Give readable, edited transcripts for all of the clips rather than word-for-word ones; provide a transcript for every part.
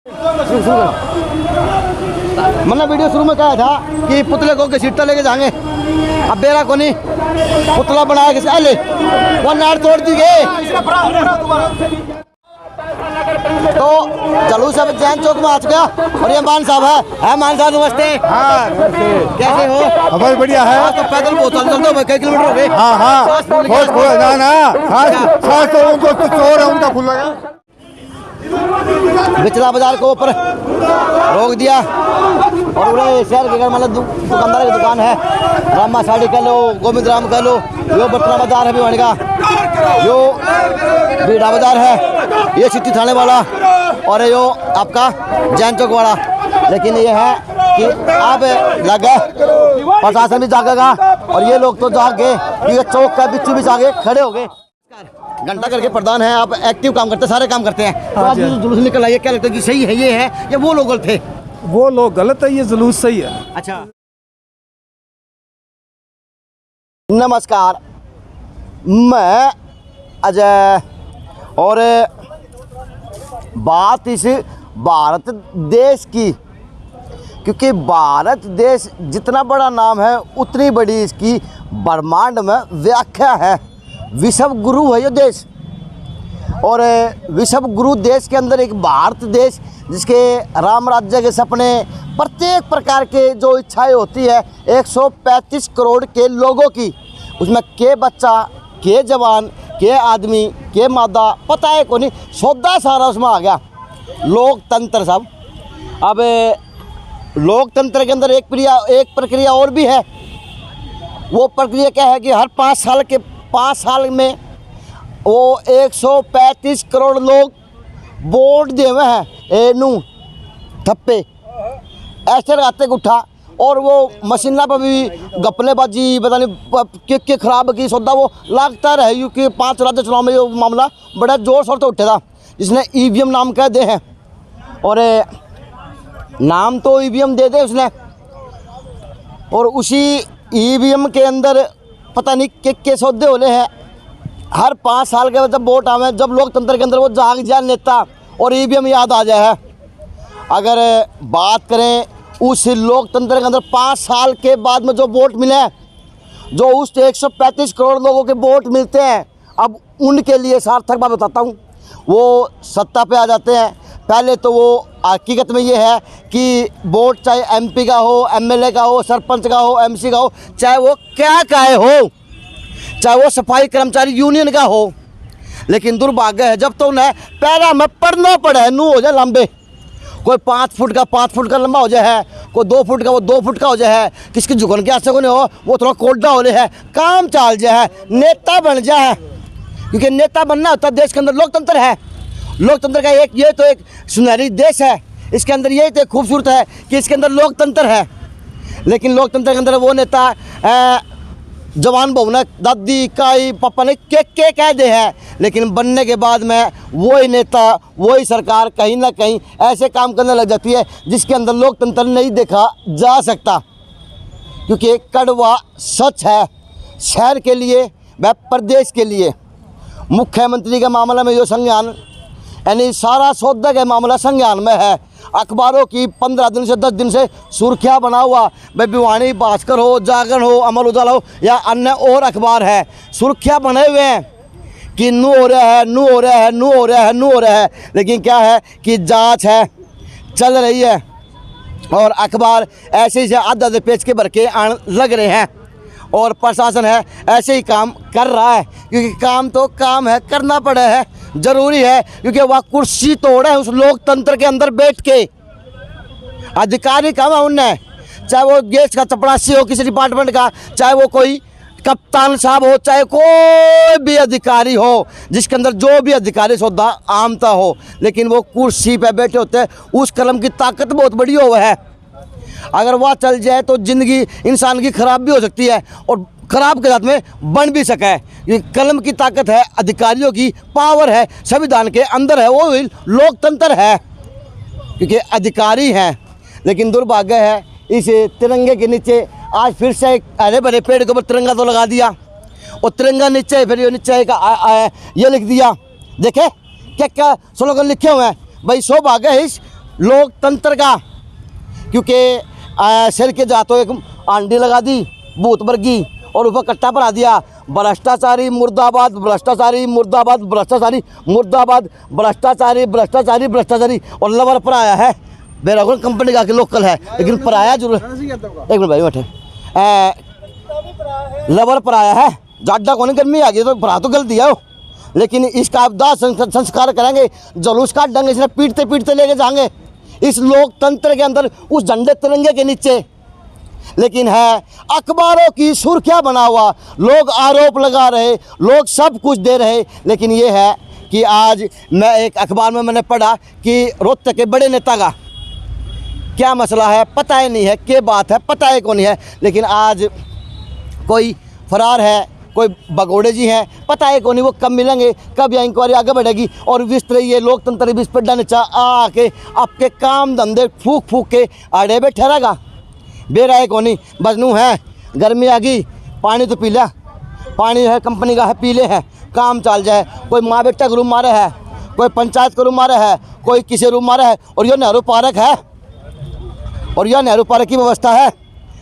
मतलब वीडियो शुरू में कहा था कि पुतले को घसीटता लेके जाएंगे। अब बेरा को नहीं पुतला बनाया किसी अले वो नाड़ तोड़ दी गए। तो जलूस अब जैन चौक में आ चुका और ये मान साहब है मान साहब नमस्ते। हाँ कैसे हो? बहुत बढ़िया है। तो पैदल बहुत चलते हो कई किलोमीटर हो गए। हाँ हाँ बहुत ना ना खास तो उनको कुछ और है उनका फूल लगा। बिचला बाजार को ऊपर रोक दिया और पूरे शहर के मतलब दुकानदार की दुकान है। रामा साड़ी कह लो, गोविंद राम कह लो, यो बटना बाजार है भिवानी का, यो बीड़ा बाजार है, ये सिटी थाने वाला और यो आपका जैन चौक वाला। लेकिन ये है कि अब लगा प्रशासन भी जागेगा और ये लोग तो जाग गए क्योंकि चौक का बिच्चू भी जागे खड़े हो गए। घंटा करके प्रधान है, आप एक्टिव काम करते हैं, सारे काम करते हैं। तो आज जो जुलूस निकल आइए क्या लगता है कि सही है ये है या वो लोग गलत थे? वो लोग गलत है, ये जुलूस सही है। अच्छा नमस्कार, मैं अजय और बात इस भारत देश की, क्योंकि भारत देश जितना बड़ा नाम है उतनी बड़ी इसकी ब्रह्मांड में व्याख्या है। विश्व गुरु है ये देश और विश्व गुरु देश के अंदर एक भारत देश जिसके राम राज्य के सपने प्रत्येक प्रकार के जो इच्छाएं होती है 135 करोड़ के लोगों की, उसमें के बच्चा के जवान के आदमी के मादा पता है को नहीं सौदा सारा उसमें आ गया। लोकतंत्र साहब, अब लोकतंत्र के अंदर एक प्रक्रिया और भी है। वो प्रक्रिया क्या है कि हर 5 साल में वो 135 करोड़ लोग वोट दे हुए हैं। एनू थप्पे ऐसे लगाते उठा और वो मशीना पर भी गपलेबाजी पता नहीं के खराब की सौदा वो लागता रहे क्योंकि 5 राज्य चुनाव में ये मामला बड़ा जोर शोर से उठे था जिसने ईवीएम नाम कह दे हैं और नाम तो ईवीएम दे दे उसने और उसी ईवीएम के अंदर पता नहीं के सौदे होले हैं। हर 5 साल के जब वोट आवे, जब लोकतंत्र के अंदर वो जाग जाए नेता और ईवीएम याद आ जाए है। अगर बात करें उस लोकतंत्र के अंदर 5 साल के बाद में जो वोट मिले, जो उस 135 करोड़ लोगों के वोट मिलते हैं, अब उनके लिए सार्थक बात बताता हूँ। वो सत्ता पे आ जाते हैं, पहले तो वो हकीकत में ये है कि वोट चाहे एमपी का हो, एमएलए का हो, सरपंच का हो, एमसी का हो, चाहे वो क्या काहे हो, चाहे वो सफाई कर्मचारी यूनियन का हो, लेकिन दुर्भाग्य है जब तो उन्हें पैरा में पढ़ना पड़े नू हो जाए लंबे। कोई 5 फुट का 5 फुट का लंबा हो जाए है, कोई 2 फुट का वो 2 फुट का हो जाए है, किसकी झुकन के आसे को नहीं हो वो थोड़ा कोडा हो है, काम चाल जाए है, नेता बन जाए। क्योंकि नेता बनना होता है देश के अंदर। लोकतंत्र है, लोकतंत्र का ये तो एक सुनहरी देश है, इसके अंदर ये तो खूबसूरत है कि इसके अंदर लोकतंत्र है। लेकिन लोकतंत्र के अंदर वो नेता जवान बहुना दादी काई पापा ने के कह दे है, लेकिन बनने के बाद में वही नेता वही सरकार कहीं ना कहीं ऐसे काम करने लग जाती है जिसके अंदर लोकतंत्र नहीं देखा जा सकता। क्योंकि एक कड़वा सच है शहर के लिए व प्रदेश के लिए। मुख्यमंत्री के मामले में जो संज्ञान यानी सारा सौदा का मामला संज्ञान में है। अखबारों की 15 दिन से 10 दिन से सुर्खियाँ बना हुआ, भाई भिवानी भास्कर हो, जागरण हो, अमर उजाला हो या अन्य और अखबार है, सुर्खियाँ बने हुए हैं कि नू हो रहा है, नू हो रहा है, नू हो रहा है, नू हो रहा है। लेकिन क्या है कि जांच है चल रही है और अखबार ऐसे ही आधा पेज के भर के आने लग रहे हैं और प्रशासन है ऐसे ही काम कर रहा है। क्योंकि काम तो काम है, करना पड़ा है, जरूरी है। क्योंकि वह कुर्सी तोड़े उस लोकतंत्र के अंदर बैठ के। अधिकारी काम है उनने, चाहे वो गैस का चपरासी हो किसी डिपार्टमेंट का, चाहे वो कोई कप्तान साहब हो, चाहे कोई भी अधिकारी हो, जिसके अंदर जो भी अधिकारी सौदा आमता हो, लेकिन वो कुर्सी पे बैठे होते हैं। उस कलम की ताकत बहुत बड़ी हो है, अगर वह चल जाए तो ज़िंदगी इंसान की ख़राब भी हो सकती है और ख़राब के साथ में बन भी सका है। ये कलम की ताकत है, अधिकारियों की पावर है, संविधान के अंदर है, वो लोकतंत्र है क्योंकि अधिकारी हैं। लेकिन दुर्भाग्य है इस तिरंगे के नीचे आज फिर से एक हरे भरे पेड़ के ऊपर तिरंगा तो लगा दिया और तिरंगा नीचे फिर ये नीचे ये लिख दिया। देखे क्या क्या स्लोगन लिखे हुए हैं, भाई सौभाग्य है इस लोकतंत्र का, क्योंकि सिर के जातो एक आंडी लगा दी भूत वर्गी और ऊपर कट्टा परा दिया, भ्रष्टाचारी मुर्दाबाद, भ्रष्टाचारी मुर्दाबाद, भ्रष्टाचारी मुर्दाबाद, भ्रष्टाचारी भ्रष्टाचारी भ्रष्टाचारी, और लवर पर आया है बेरागुल कंपनी का, लोकल है लेकिन पराया जरूर। एक मिनट भाई बैठे, लवर पर आया है, जाडा कौन गर्मी आ गई तो भरा तो गलती है वो, लेकिन इसका आप दाह संस्कार करेंगे, जुलूस काट देंगे, इसने पीटते पीटते लेके जाएंगे इस लोकतंत्र के अंदर उस झंडे तिरंगे के नीचे। लेकिन है अखबारों की सुर्खियां बना हुआ, लोग आरोप लगा रहे, लोग सब कुछ दे रहे, लेकिन ये है कि आज मैं एक अखबार में मैंने पढ़ा कि रोहतक के बड़े नेता का क्या मसला है पता ही नहीं है, क्या बात है पता ही कौन है, लेकिन आज कोई फरार है, कोई भगोड़े जी हैं, पता है कौन, वो कब मिलेंगे, कब यह इंक्वायरी आगे बढ़ेगी, और इस तरह ये लोकतंत्र भी इस पर नीचा आके आपके काम धंधे फूक फूक के आड़े पे ठहरेगा। बेराए कौन बजनू है, गर्मी आ गई पानी तो पी लिया, पानी है कंपनी का है पी ले है, काम चल जाए। कोई माँ बेटा को रूम मारे है, कोई पंचायत को रूम मारे है, कोई किसी रूम मारे है, और यह नेहरू पार्क है, और यह नेहरू पार्क की व्यवस्था है,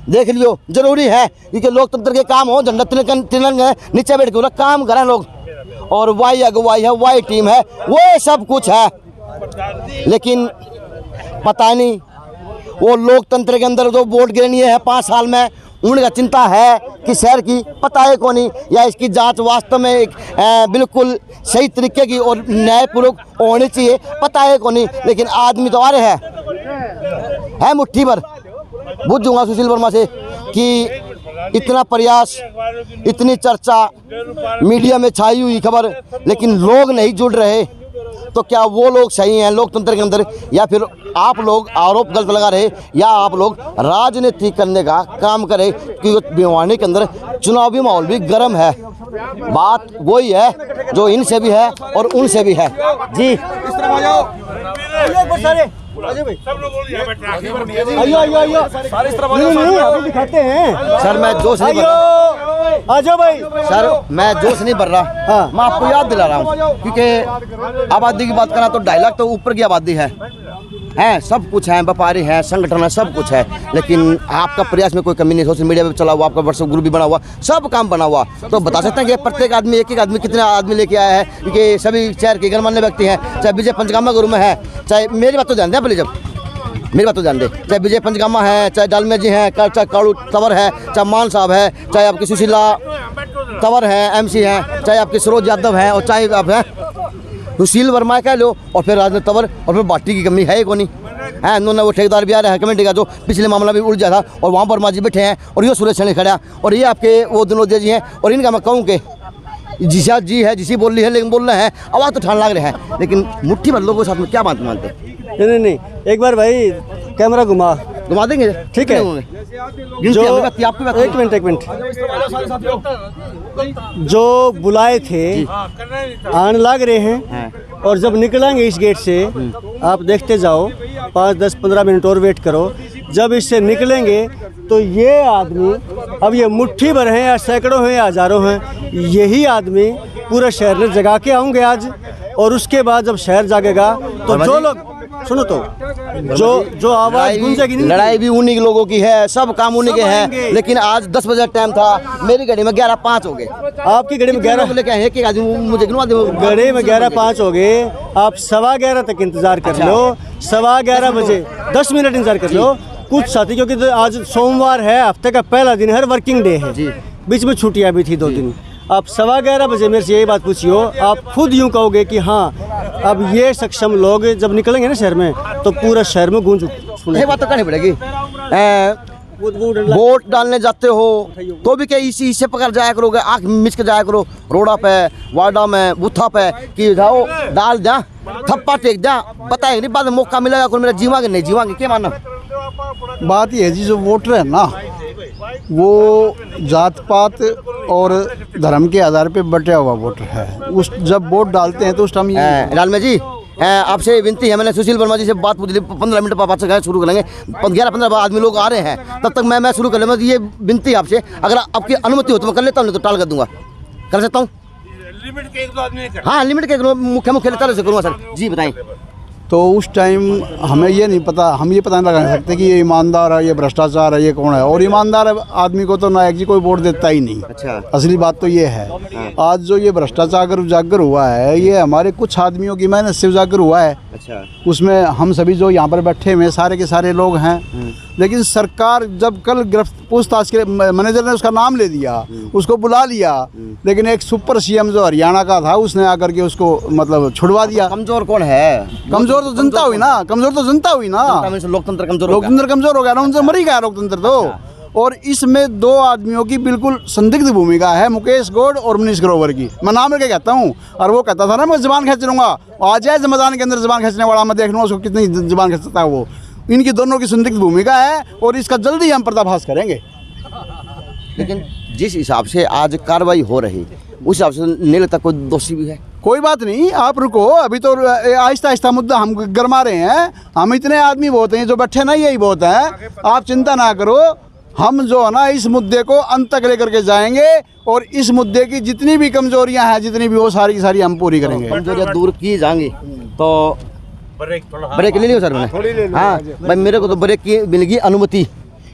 देख लियो जरूरी है क्योंकि लोकतंत्र के काम हो, झंडा तिरंगा नीचे बैठ के काम करें लोग, और वाई अगुवाई है, वाई टीम है, वो सब कुछ है, लेकिन पता नहीं वो लोकतंत्र के अंदर जो वोट गिरनी है 5 साल में, उनका चिंता है कि शहर की पता है कौन, या इसकी जांच वास्तव में एक बिल्कुल सही तरीके की और न्यायपूर्वक होनी चाहिए, पता है कौन, लेकिन आदमी तो आ रहे हैं मुट्ठी भर। बुझूंगा सुशील वर्मा से कि इतना प्रयास, इतनी चर्चा, मीडिया में छाई हुई खबर, लेकिन लोग नहीं जुड़ रहे, तो क्या वो लोग सही हैं लोकतंत्र के अंदर, या फिर आप लोग आरोप गलत लगा रहे, या आप लोग राजनीति करने का काम करें, क्योंकि भिवानी के अंदर चुनावी माहौल भी गर्म है। बात वही है जो इनसे भी है और उनसे भी है जी। इस तरफ आ जाओ दिखाते हैं सर, मैं जोश नहीं भर रहा, आ जाओ भाई सर मैं जोश नहीं भर रहा, हाँ। मैं आपको याद दिला रहा हूँ, क्योंकि आबादी की बात करना तो 2.5 लाख तो ऊपर की आबादी है, सब कुछ है, व्यापारी हैं, संगठन है, सब कुछ है, लेकिन आपका प्रयास में कोई कमी नहीं, सोशल मीडिया पे चला हुआ, आपका व्हाट्सएप ग्रुप भी बना हुआ, सब काम बना हुआ, तो बता सकते हैं कि प्रत्येक आदमी एक आदमी कितने आदमी लेके आया है, क्योंकि सभी शहर के गणमान्य व्यक्ति हैं, चाहे विजय पंचगामा गुरु में है, चाहे मेरी बात तो ध्यान दें, जब मेरी बात तो ध्यान दे, चाहे विजय पंचगामा है, चाहे डालमिया जी हैं, चाहे काड़ू तंवर है, चाहे मान साहब है, चाहे आपकी सुशीला तंवर हैं, MC हैं, चाहे आपके सरोज यादव हैं, और चाहे आप हैं सुशील वर्मा कह लो, और फिर राजनीति तंवर, और फिर बाटी की कमी है कोई है, उन्होंने वो ठेकेदार भी आ रहा है कमेटी का जो पिछले मामला भी उलझा था, और वहाँ वर्मा जी बैठे हैं, और ये सुरेश सैनी खड़ा, और ये आपके वो दिनोदिया जी हैं, और इनका मैं कहूँ कि जिसा जी है, जिसी बोल रही है, लेकिन बोल रहे हैं आवाज़ तो ठान लग रहे हैं, लेकिन मुट्ठी भर लोगों के साथ में क्या बात मानते हैं? नहीं, एक बार भाई कैमरा घुमा देंगे, ठीक है। जो एक मिनट जो बुलाए थे आने लग रहे हैं, और जब निकलेंगे इस गेट से आप देखते जाओ, 5, 10, 15 मिनट और वेट करो, जब इससे निकलेंगे तो ये आदमी, अब ये मुट्ठी भर हैं या सैकड़ों हैं या हजारों हैं, यही आदमी पूरे शहर में जगा के आऊँगे आज, और उसके बाद जब शहर जागेगा तो जो लोग सुनो तो जो आवाज गूंजेगी नहीं, लड़ाई भी उन्हीं लोगों की है, सब काम उन्हीं के हैं, लेकिन आज 10 बजे टाइम था, मेरी गाड़ी में 11:05 हो गए, आपकी गाड़ी में 11 लेके आए, एक आदमी मुझे गिनवा दो, गाड़ी में 11:05 हो गए, आप 11:15 तक इंतजार कर लो, 11:15 बजे 10 मिनट इंतजार कर लो, कुछ साथी, क्योंकि आज सोमवार है, हफ्ते का पहला दिन है, वर्किंग डे है, बीच में छुट्टियां भी थी 2 दिन, आप 11:15 बजे मेरे से यही बात पूछियो, आप खुद यूँ कहोगे कि हाँ अब ये सक्षम लोग जब निकलेंगे ना शहर में तो पूरा शहर में गूंज सुने। ये बात तो करनी पड़ेगी। वोट डालने जाते हो तो भी क्या इसी से पकड़ जाया करोगे, आँख मिच के जाया करो रोडा पे, वार्डा में, बूथा पे, कि जाओ डाल जा, थप्पा टेक जा, पता है नहीं बाद में मौका मिलेगा कोई मेरा जीवांगे नहीं जीवांगे, क्या मानना? बात ये है जी, जो वोटर है ना वो जात पात और धर्म के आधार पे बटा हुआ वोटर है, उस जब वोट डालते हैं तो उस टाइम डालमिया जी आपसे विनती है, मैंने सुशील वर्मा जी से बात पूछ ली, 15 मिनट बाद से शुरू करेंगे, 11-15 आदमी लोग आ रहे हैं, तब तक मैं शुरू कर लूँगा। ये विनती आपसे, अगर आपकी अनुमति हो तो मैं कर लेता हूँ, नहीं तो टाल कर दूंगा, कर सकता हूँ? लिमिट के 1-2 आदमी, हाँ लिमिट के मुख्य लेता से करूँगा सर जी, बताएं। तो उस टाइम हमें ये नहीं पता, हम ये पता नहीं लगा सकते कि ये ईमानदार है, ये भ्रष्टाचार है, ये कौन है। और ईमानदार आदमी को तो नायक जी कोई वोट देता ही नहीं। अच्छा। असली बात तो ये है। आज जो ये भ्रष्टाचार उजागर हुआ है, ये हमारे कुछ आदमियों की मेहनत से उजागर हुआ है। अच्छा। उसमें हम सभी जो यहाँ पर बैठे हुए सारे के सारे लोग हैं। लेकिन सरकार जब कल पूछताछ के मैनेजर ने उसका नाम ले दिया, उसको बुला लिया, लेकिन एक सुपर सीएम जो हरियाणा का था उसने आकर के उसको मतलब छुड़वा दिया। कमजोर कौन है? कमजोर तो जनता हुई ना, कमजोर तो जनता हुई ना। लोकतंत्र कमजोर, लोकतंत्र कमजोर हो गया ना, उनसे मर ही गया लोकतंत्र तो। और इसमें दो आदमियों की बिल्कुल संदिग्ध भूमिका है, मुकेश गौड़ और मनीष ग्रोवर की। मैं नाम लेके कहता हूँ, और वो कहता था ना मैं जबान खींच लूंगा, आ जाए मैदान के अंदर जबान खींचने वाला, मैं देख लूँगा उसको कितनी जबान खींचता है वो। इनकी दोनों की संदिग्ध भूमिका है और इसका जल्दी हम पर्दाफाश करेंगे। लेकिन जिस हिसाब से आज कार्रवाई हो रही, उस हिसाब से नहीं लगता कोई दोषी भी है? कोई बात नहीं, आप रुको, अभी तो आहिस्ता आहिस्ता मुद्दा हम गरमा रहे हैं। हम इतने आदमी बहुत हैं जो बैठे ना, यही बहुत है। आप चिंता ना करो, हम जो है ना इस मुद्दे को अंत तक लेकर के जाएंगे और इस मुद्दे की जितनी भी कमजोरियां हैं, जितनी भी वो सारी की सारी हम पूरी करेंगे। कमजोरियां दूर की जाएंगी। तो ब्रेक ले लियो सर मैंने। हाँ भाई, मेरे को तो ब्रेक की मिलेगी अनुमति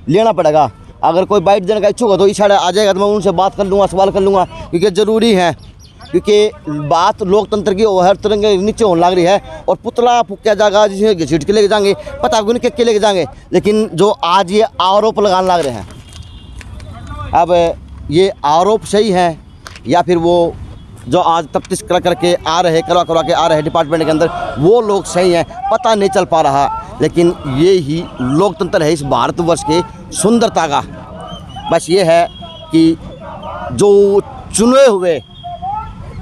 लेना पड़ेगा। अगर कोई बाइट देने का इच्छुक हो तो इशारा आ जाएगा, तो मैं उनसे बात कर लूँगा, सवाल कर लूँगा, क्योंकि ज़रूरी है। क्योंकि बात लोकतंत्र की हर तरह के नीचे होने लग रही है। और पुतला फूका जाएगा जिसमें घसीट के लेके जाएंगे, पता है उनके के लेके जाएंगे। लेकिन जो आज ये आरोप लगाने लग रहे हैं, अब ये आरोप सही है या फिर वो जो आज तफ्तीश करके आ रहे, करवा के आ रहे हैं डिपार्टमेंट के अंदर, वो लोग सही हैं, पता नहीं चल पा रहा। लेकिन ये ही लोकतंत्र है इस भारतवर्ष के सुंदरता का। बस ये है कि जो चुने हुए,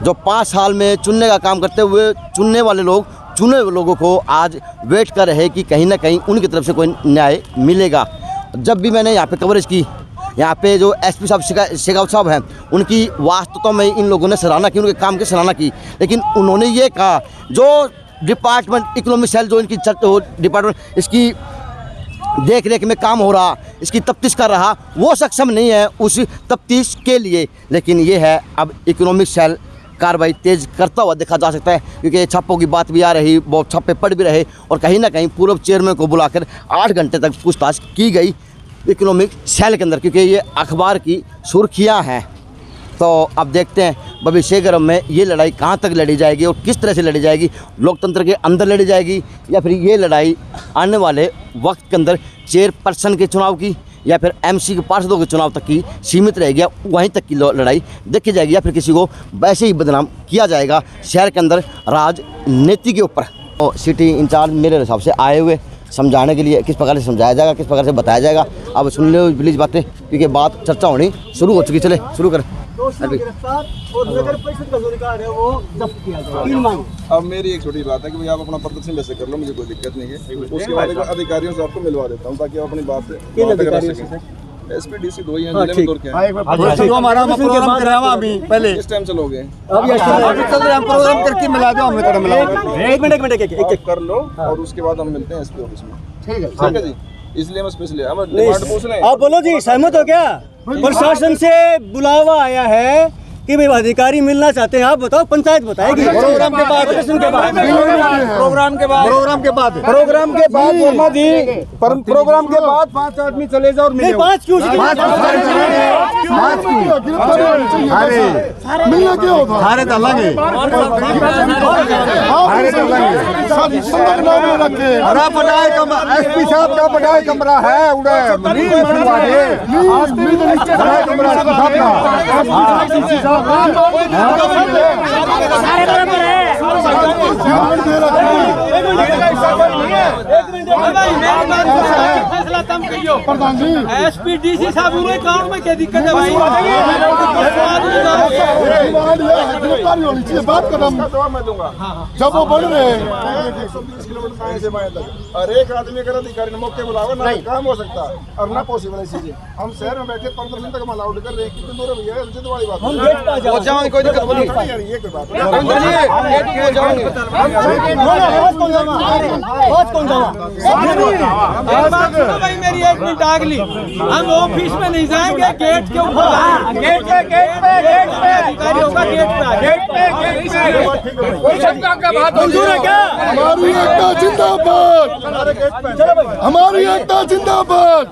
जो 5 साल में चुनने का काम करते हुए चुनने वाले लोग, चुने हुए लोगों को आज वेट कर रहे कि कहीं ना कहीं उनकी तरफ से कोई न्याय मिलेगा। जब भी मैंने यहाँ पे कवरेज की, यहाँ पे जो एसपी साहब शेखावत साहब हैं, उनकी वास्तव में इन लोगों ने सराहना की, उनके काम की सराहना की। लेकिन उन्होंने ये कहा जो डिपार्टमेंट इकोनॉमिक सेल जो इनकी डिपार्टमेंट इसकी देख रेख में काम हो रहा, इसकी तफ्तीश कर रहा, वो सक्षम नहीं है उस तफ्तीश के लिए। लेकिन ये है अब इकोनॉमिक सेल कार्रवाई तेज करता हुआ देखा जा सकता है, क्योंकि छापों की बात भी आ रही, बहुत छापे पड़ भी रहे। और कहीं ना कहीं पूर्व चेयरमैन को बुलाकर 8 घंटे तक पूछताछ की गई इकोनॉमिक सेल के अंदर, क्योंकि ये अखबार की सुर्खियां हैं। तो अब देखते हैं भविष्य में ये लड़ाई कहां तक लड़ी जाएगी और किस तरह से लड़ी जाएगी। लोकतंत्र के अंदर लड़ी जाएगी या फिर ये लड़ाई आने वाले वक्त के अंदर चेयरपर्सन के चुनाव की या फिर एमसी के पार्षदों के चुनाव तक की सीमित रहेगी, वहीं तक की लड़ाई देखी जाएगी, या फिर किसी को वैसे ही बदनाम किया जाएगा शहर के अंदर राजनीति के ऊपर। तो सिटी इंचार्ज मेरे हिसाब से आए हुए समझाने के लिए, किस प्रकार से समझाया जाएगा, किस प्रकार से बताया जाएगा। अब सुन लो प्लीज़ बातें, क्योंकि बात चर्चा होनी शुरू हो चुकी। चले शुरू करें। अब मेरी एक छोटी बात है कि भाई आप अपना प्रदर्शन वैसे कर लो, मुझे कोई दिक्कत नहीं है। उसके बाद अधिकारियों से आपको मिलवा देता हूँ ताकि आप अपनी बात एसपीडीसी 2 ही हैं जिले में दूर के हैं। जो हमारा प्रोग्राम करावा अभी पहले किस टाइम चलोगे? अब ये चल रहे हम प्रोग्राम करके मिला दो, हमने मिला। एक मिनट एक कर लो और उसके बाद हम मिलते हैं एसपी ऑफिस में। ठीक है जी, इसलिए मैं स्पेशली हम डिमांड पूछ रहे हैं। आप बोलो जी, सहमत हो क्या? प्रशासन से बुलावा आया है कि भाई अधिकारी मिलना चाहते हैं, आप बताओ, पंचायत बताएगी। प्रोग्राम के बाद वर्मा जी, प्रोग्राम के बाद 5 आदमी चले जाओ और मिले। 5 क्यों? एसपी साहब का बड़ा कमरा है, एसपीडीसी साहब काम में क्या दिक्कत है भाई? गिरफ्तारी होनी चाहिए, बात कर मैं दूंगा जब वो बढ़ रहे हैं। और एक आदमी अगर अधिकारी ने मौके बुलावा ना काम हो सकता और ना पॉसिबल है चीजें। हम शहर में बैठे 15 दिन तक हम अलाउड कर रहे हैं, कितने दूर है भैया? वाली बात हम गेट पे आ जाओ, कोई दिक्कत नहीं। ये कोई बात नहीं। जाओगे? भाई मेरी एक मिनट अगली, हम ऑफिस में नहीं जाएंगे, गेट के ऊपर अधिकारी होगा, मंजूर है क्या? हमारी एकता जिंदाबाद, हमारी एकता जिंदाबाद।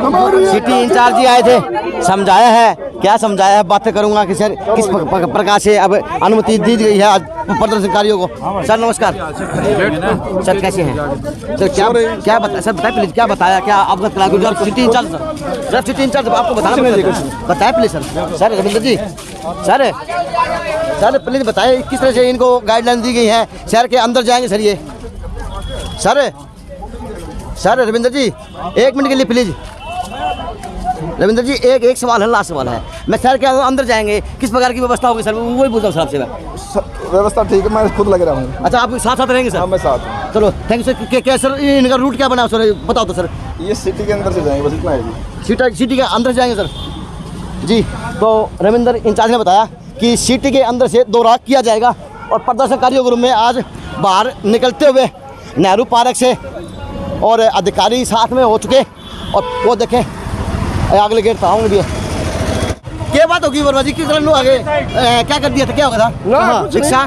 हमारी सिटी इंचार्ज जी आए थे, समझाया है, क्या समझाया है, बातें करूंगा कि सर किस प्रकार से अब अनुमति दी गई है आज प्रदर्शनकारियों को। सर नमस्कार। सर कैसे हैं सर? क्या बताया सर? बताए प्लीज, क्या बताया, क्या अवगत करा? जब city incharge sir, city incharge आपको बताना बताए please sir. Sir Ravindra ji, sir please बताए किस तरह से इनको गाइडलाइन दी गई है, शहर के अंदर जाएंगे सर ये? सर रविंद्र जी एक मिनट के लिए प्लीज। रविंद्र जी एक सवाल है, लास्ट सवाल है। मैं शहर के अंदर जाएंगे, किस प्रकार की व्यवस्था होगी सर? वही पूछता हूँ सर आपसे मैं। व्यवस्था ठीक है, मैं खुद लग रहा हूँ। अच्छा आप साथ रहेंगे सर? हाँ मैं साथ हूँ। चलो थैंक यू सर। क्या सर इनका रूट क्या बना सर, बताओ तो सर। ये सिटी के अंदर से जाएंगे, बस इतना है जी। सिटी के अंदर जाएंगे सर जी। तो रविंद्र इंचार्ज ने बताया कि सिटी के अंदर से दौरा किया जाएगा और प्रदर्शनकारियों के रूप में आज बाहर निकलते हुए नेहरू पार्क से, और अधिकारी साथ में हो चुके, और वो देखें अगले गेट था भी। क्या बात होगी वर्मा जी, किस तरह लोग आगे क्या कर दिया था, क्या होगा था? रिक्शा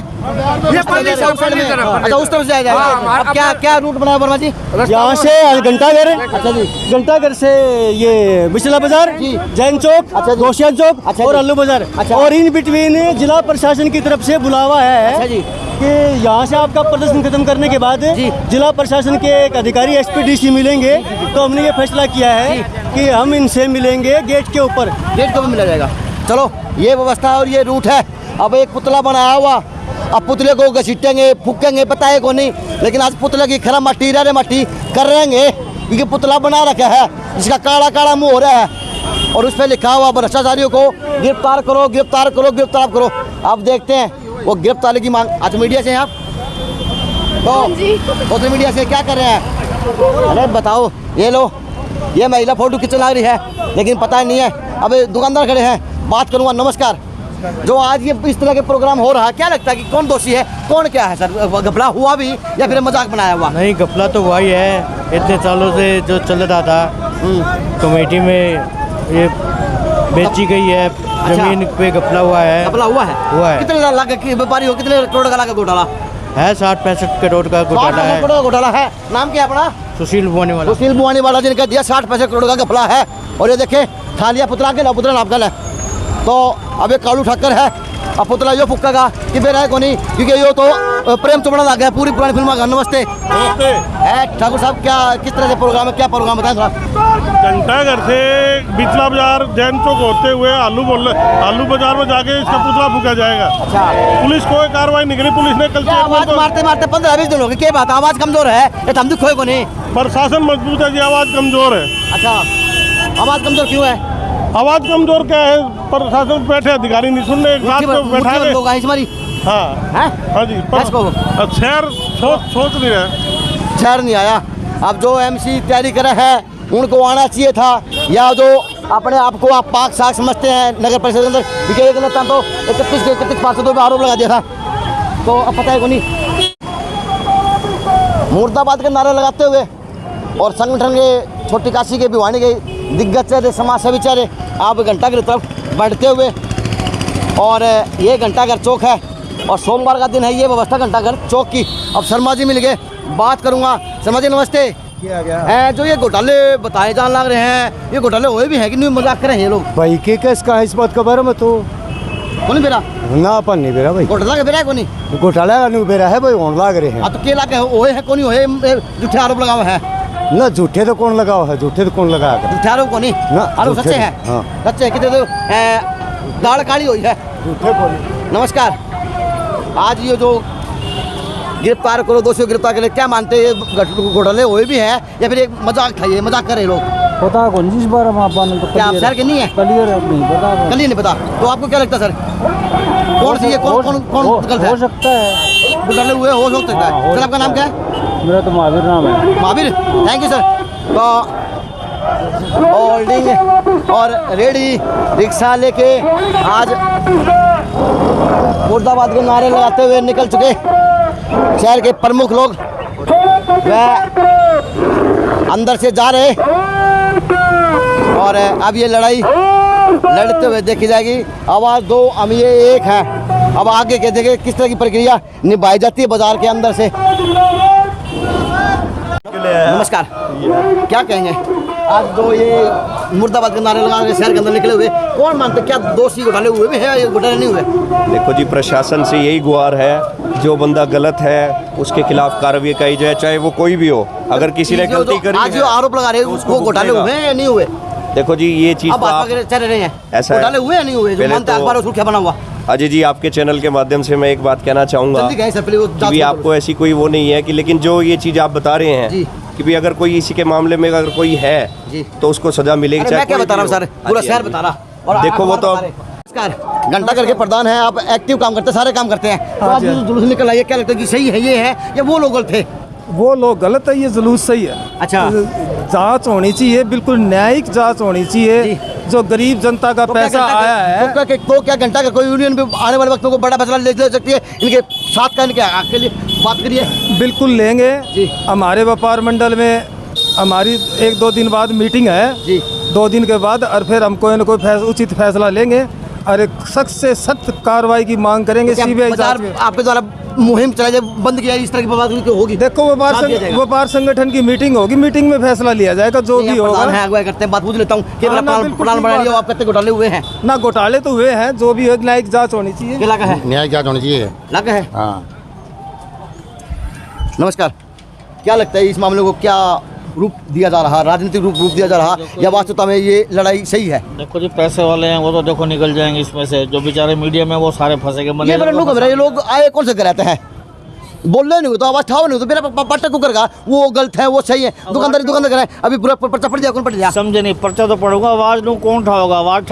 अच्छा उस तरफ से जाएगा। अब क्या रूट बनाया वर्मा जी? यहाँ से घंटाघर, अच्छा जी, घंटाघर से ये बिचला बाजार, जैन चौक, अच्छा जी, गोशियान चौक अच्छा और जी, अल्लू बाजार। अच्छा। और इन बिटवीन जिला प्रशासन की तरफ से बुलावा अच्छा है जी, कि यहाँ से आपका प्रदर्शन खत्म करने के बाद जी, जिला प्रशासन के एक अधिकारी एसपीडीसी मिलेंगे। तो हमने ये फैसला किया है कि हम इनसे मिलेंगे गेट के ऊपर। गेट को भी मिला जाएगा। चलो ये व्यवस्था और ये रूट है। अब एक पुतला बनाया हुआ, अब पुतले को घसीटेंगे, फूकेंगे, पता है को नहीं, लेकिन आज पुतले की खरा मट्टी रे मट्टी कर रहेंगे, क्योंकि पुतला बना रखा है जिसका काला काला मुंह हो रहा है, और उस पर लिखा हुआ भ्रष्टाचारियों को गिरफ्तार करो, गिरफ्तार करो, गिरफ्तार करो। अब देखते हैं वो गिरफ्तारी की मांग। आज मीडिया से हैं आप, तो सोशल मीडिया से क्या कर रहे हैं? अरे बताओ, ये लो, ये महिला फोटो खींचने लग रही है, लेकिन पता नहीं है। अब दुकानदार खड़े हैं, बात करूंगा। नमस्कार। जो आज ये इस तरह के प्रोग्राम हो रहा है, क्या लगता है कि कौन दोषी है, कौन क्या है सर? घपला हुआ भी या फिर मजाक बनाया हुआ? नहीं, घपला तो हुआ ही है। इतने सालों से जो चल रहा था कमेटी में, ये बेची गई है जमीन पे, घपला हुआ है। घपला हुआ है? कितने लाख के व्यापारी हो, कितने करोड़ का लागा घोटाला है? 60-65 करोड़ का घोटाला है। करोड़ का घोटाला है। नाम क्या अपना? सुशील बुआनी वाला। सुशील बुआनी वाला जिनका दिया 60-65 करोड़ का घपला है। और ये देखे थालिया पुतला के पुतला नाप है। तो अब ये कालू ठक्कर है, अब पुतला यो फुक्का कि बेरा है को नहीं, क्योंकि यो तो प्रेम चुपड़ा लग गया पूरी पुरानी फिल्म का। नमस्ते ठाकुर साहब, क्या किस तरह से प्रोग्राम है, क्या प्रोग्राम बताएं थोड़ा? घंटाघर से बिचला बाजार, जैन चौक होते हुए आलू बाजार में जाके इसका पुतला फूका जाएगा। अच्छा, पुलिस कोई कार्रवाई नहीं करी। पुलिस ने कल आवाज मारते मारते 15-20 दिन हो गए, क्या बात? आवाज कमजोर है, ये हम दुख को नहीं। प्रशासन मजबूत है जी, आवाज कमजोर है। अच्छा, आवाज कमजोर क्यों है? आवाज कमजोर क्या है? प्रशासन बैठे अधिकारी नहीं सुन रहे, एक साथ में बैठा है। हाँ हाँ जी, शहर सोच नहीं रहे, शहर नहीं आया। अब जो एमसी तैयारी करे है उनको आना चाहिए था, या जो अपने आप को आप पाक साख समझते हैं नगर परिषद के अंदर, क्योंकि एक तो 31 पार्षदों पर आरोप लगा दिया था, तो अब पता है को नहीं। मुर्दाबाद के नारे लगाते हुए और संगठन के छोटी काशी के भिवानी के दिग्गज चेहरे, समाज सेवी चेहरे, आप घंटाघर की तरफ बढ़ते हुए, और ये घंटाघर चौक है और सोमवार का दिन है ये व्यवस्था घंटाघर चौक की। अब शर्मा जी मिल गए, बात करूंगा। शर्मा जी नमस्ते। जो ये घोटाले बताए जाने लग रहे हैं, ये घोटाले हुए भी हैं कि नहीं, मजाक कर रहे हैं ये लोग? भाई के इसका इस बात के बारे में तो कौन बेरा ना अपन नहीं बेरा भाई, घोटाला का बेरा है कोनी, घोटाला का नहीं बेरा है भाई, होने लग रहे हैं। तो के लाके होए है कोनी, होए झूठे आरोप लगा हुआ है ना? झूठे तो कौन लगाओ है, झूठे तो कौन लगाया? झूठे आरोप कोनी ना, आरोप सच्चे हैं। हाँ सच्चे कितने तो दाढ़ काली हुई है। झूठे बोले। नमस्कार। आज ये जो गिरफ्तार करो, दोषियों गिरफ्तार करे, क्या मानते हैं? घोटाले हुए भी हैं या फिर एक मजाक था, ये मजाक कर रहे लोग? पता कौन जिस बार हम आप तो क्या आप शहर के नहीं है? क्लियर नहीं पता, कल नहीं पता। तो आपको क्या लगता है सर, कौन सी ये कौन गलत है? हो सकता है घोटाले हुए हो सकता है। सर आपका नाम क्या है? मेरा तो महावीर नाम है। Mahavir, thank you sir. तो होल्डिंग और रेडी रिक्शा लेके आज मुर्दाबाद के नारे लगाते हुए निकल चुके शहर के प्रमुख लोग, वह अंदर से जा रहे और अब ये लड़ाई लड़ते हुए देखी जाएगी। आवाज़ दो, हम ये एक है। अब आगे के देखें किस तरह की प्रक्रिया निभाई जाती है बाजार के अंदर से। नमस्कार, क्या कहेंगे आज जो ये मुर्दाबाद के नारे लगा के शहर के अंदर निकले हुए, कौन मानते क्या दोषी घोटाले हुए भी हैं या घोटाले नहीं हुए? देखो जी, प्रशासन से यही गुहार है, जो बंदा गलत है उसके खिलाफ कार्रवाई की जाए, चाहे वो कोई भी हो। अगर किसी ने गलती करी आज जो आरोप लगा रहे हैं उसको घोटाले हुए हैं या नहीं हुए? देखो जी, ये चीज अब आप चल रहे हैं, ऐसा घोटाले हुए या नहीं हुए? जो मानते अखबार और सुर्खियां बना हुआ। अजय जी, आपके चैनल के माध्यम से मैं एक बात कहना चाहूँगा कि आपको ऐसी कोई वो नहीं है कि, लेकिन जो ये चीज़ आप बता रहे हैं कि भी अगर कोई इसी के मामले में अगर कोई है तो उसको सजा मिलेगी। मैं क्या बता रहा हूँ सर, पूरा शहर बता रहा। और देखो वो तो घंटा करके प्रधान है, आप एक्टिव काम करते हैं, सारे काम करते हैं। तो आज जुलूस निकल आइए, क्या लगता है कि सही है ये है या वो लोग गलत थे? वो लोग गलत है, ये जुलूस सही है। अच्छा, जांच होनी चाहिए, बिल्कुल न्यायिक जांच होनी चाहिए। जो गरीब जनता का पैसा आया है तो क्या घंटा का कोई यूनियन भी आने वाले वक्त में बड़ा फैसला ले सकती है इनके साथ का, इनके हक के लिए बात करिए। बिल्कुल लेंगे। हमारे व्यापार मंडल में हमारी 1-2 दिन बाद मीटिंग है जी, 2 दिन के बाद, और फिर हम कोई न कोई उचित फैसला लेंगे और एक सख्त से सख्त कार्रवाई की मांग करेंगे। सीबीआई आपके द्वारा मुहिम चलाई जाए, बंद किया, इस तरह की बात होगी? देखो, व्यापार संगठन की मीटिंग होगी, मीटिंग में फैसला लिया जाएगा जो भी होगा। अगुवाई करते हैं, बात पूछ लेता हूँ कि प्लान बना लिया, आप कहते घोटाले हुए हैं? ना, घोटाले तो हुए हैं, जो भी है न्यायिक जांच होनी चाहिए। क्या लगा है? न्याय जांच होनी चाहिए, लगा है। हाँ। नमस्कार, क्या लगता है इस मामले को क्या रूप दिया जा रहा, राजनीतिक रूप दिया जा रहा या वास्तविकता में ये लड़ाई सही है? देखो जी, पैसे वाले हैं वो तो देखो निकल जाएंगे इसमें से, जो बेचारे मीडिया में वो सारे फंसे गए। ये लोग आए कौन से कराते हैं, बोलने नहीं हो तो आवाज ठाओ नहीं हो तो मेरा पट्टा कुकर का वो गलत है वो सही है, दुकानदार कराए। अभी पूरा पर्चा पड़ जाए, कौन पड़ जाए? समझे नहीं, पर्चा तो पड़ूंगा, आवाज लूँ कौन उठाओगा? आवाज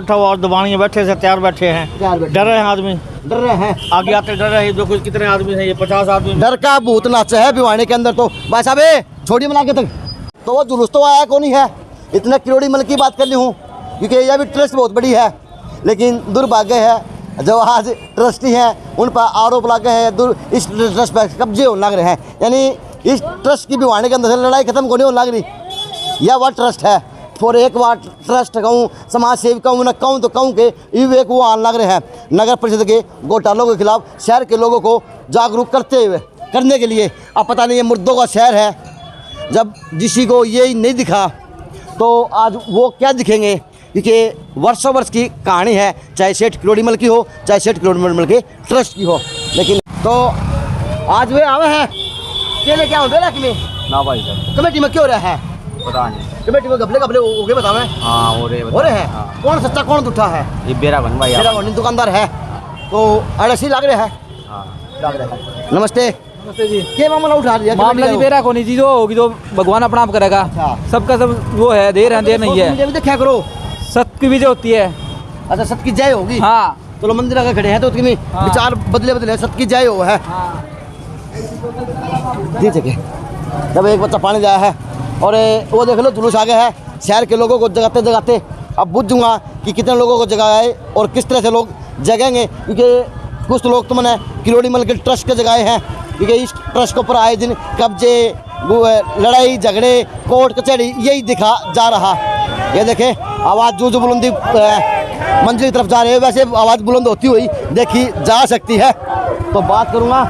ठाओ और दबाने बैठे से तैयार बैठे हैं, डर रहे हैं आदमी, डर रहे हैं, आगे आते डर रहे हैं। जो कुछ कितने आदमी हैं, ये 50 आदमी। डर का भूत नाचा है भिवानी के अंदर। तो भाई साहब छोड़िए मना के तक, तो वो जुलूस तो आया कौन ही है। इतने करोड़ी मल की बात कर ली हूँ क्योंकि यह भी ट्रस्ट बहुत बड़ी है, लेकिन दुर्भाग्य है जो आज ट्रस्टी हैं उन पर आरोप लगे हैं, इस ट्रस्ट पर कब्जे होने लग रहे हैं। यानी इस ट्रस्ट की भिवानी के अंदर से लड़ाई खत्म होने लग रही। यह वह ट्रस्ट है, और एक बार ट्रस्ट कहूँ, समाज सेवी कहूँ, न कहूँ तो कहूँ के विवेक वो आने लग रहे हैं नगर परिषद के घोटालों के खिलाफ शहर के लोगों को जागरूक करने के लिए। अब पता नहीं ये मुर्दों का शहर है, जब किसी को ये नहीं दिखा तो आज वो क्या दिखेंगे, क्योंकि वर्षों वर्ष की कहानी है, चाहे सेठ किरोड़ीमल की हो चाहे सेठ किरोड़ीमल के ट्रस्ट की हो। लेकिन तो आज वे आवे हैं केले क्या होते हैं ना भाई साहब, कमेटी में क्यों रहा है पता नहीं, कमेटी में घपले हो गए बतावे। हाँ हो रहे हाँ। कौन सच्चा कौन झूठा है? ये बेरा बन भाई, मेरा दुकानदार है तो अड़सी लग रहा है। हाँ लग रहा है। नमस्ते नमस्ते जी। क्या मामला उठा लिया? मामला जी बेरा कोनी चीज होगी जो भगवान अपना आप करेगा। सबका सब वो है, देर नहीं है। देखा करो, सत्य की विजय होती है। अच्छा, सत्य की जय होगी। हाँ, तो लो मंदिर आगे खड़े हैं तो उसमें विचार बदले सत्य की जय हो है। ठीक है, जब एक बच्चा पानी जाया है और वो देख लो जुलूस आ गया है, शहर के लोगों को जगाते अब बुझ जाऊँगा कि कितने लोगों को जगाए और किस तरह से लोग जगेंगे। क्योंकि कुछ लोग तो मैंने किरोड़ीमल के ट्रस्ट के जगाए हैं, क्योंकि इस ट्रस्ट के ऊपर आए दिन कब्जे, लड़ाई झगड़े, कोर्ट कचहरी यही दिखा जा रहा। ये देखें, आवाज़ जो बुलंदी मंजिल की तरफ जा रही है, वैसे आवाज़ बुलंद होती हुई देखी जा सकती है। तो बात करूँगा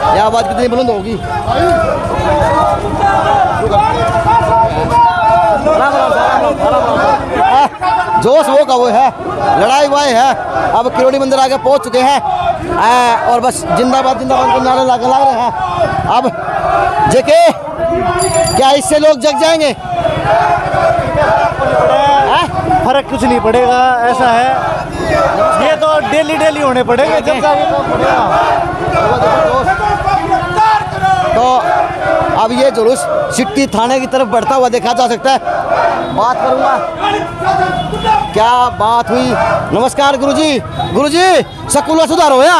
यह आवाज़ कितनी बुलंद होगी। जोश वो का वो है, लड़ाई वाई है। अब किरोड़ी मंदिर आगे पहुंच चुके हैं और बस जिंदाबाद जिंदाबाद के नारे लग रहे हैं। अब जेके क्या इससे लोग जग जाएंगे? फर्क कुछ नहीं पड़ेगा, ऐसा है। ये तो डेली होने पड़ेंगे, जब जाके तो पड़ेगा। तो अब ये जुलूस सिट्टी थाने की तरफ बढ़ता हुआ देखा जा सकता है। बात करूंगा, क्या बात हुई। नमस्कार गुरुजी। गुरुजी स्कूल का सुधार होया?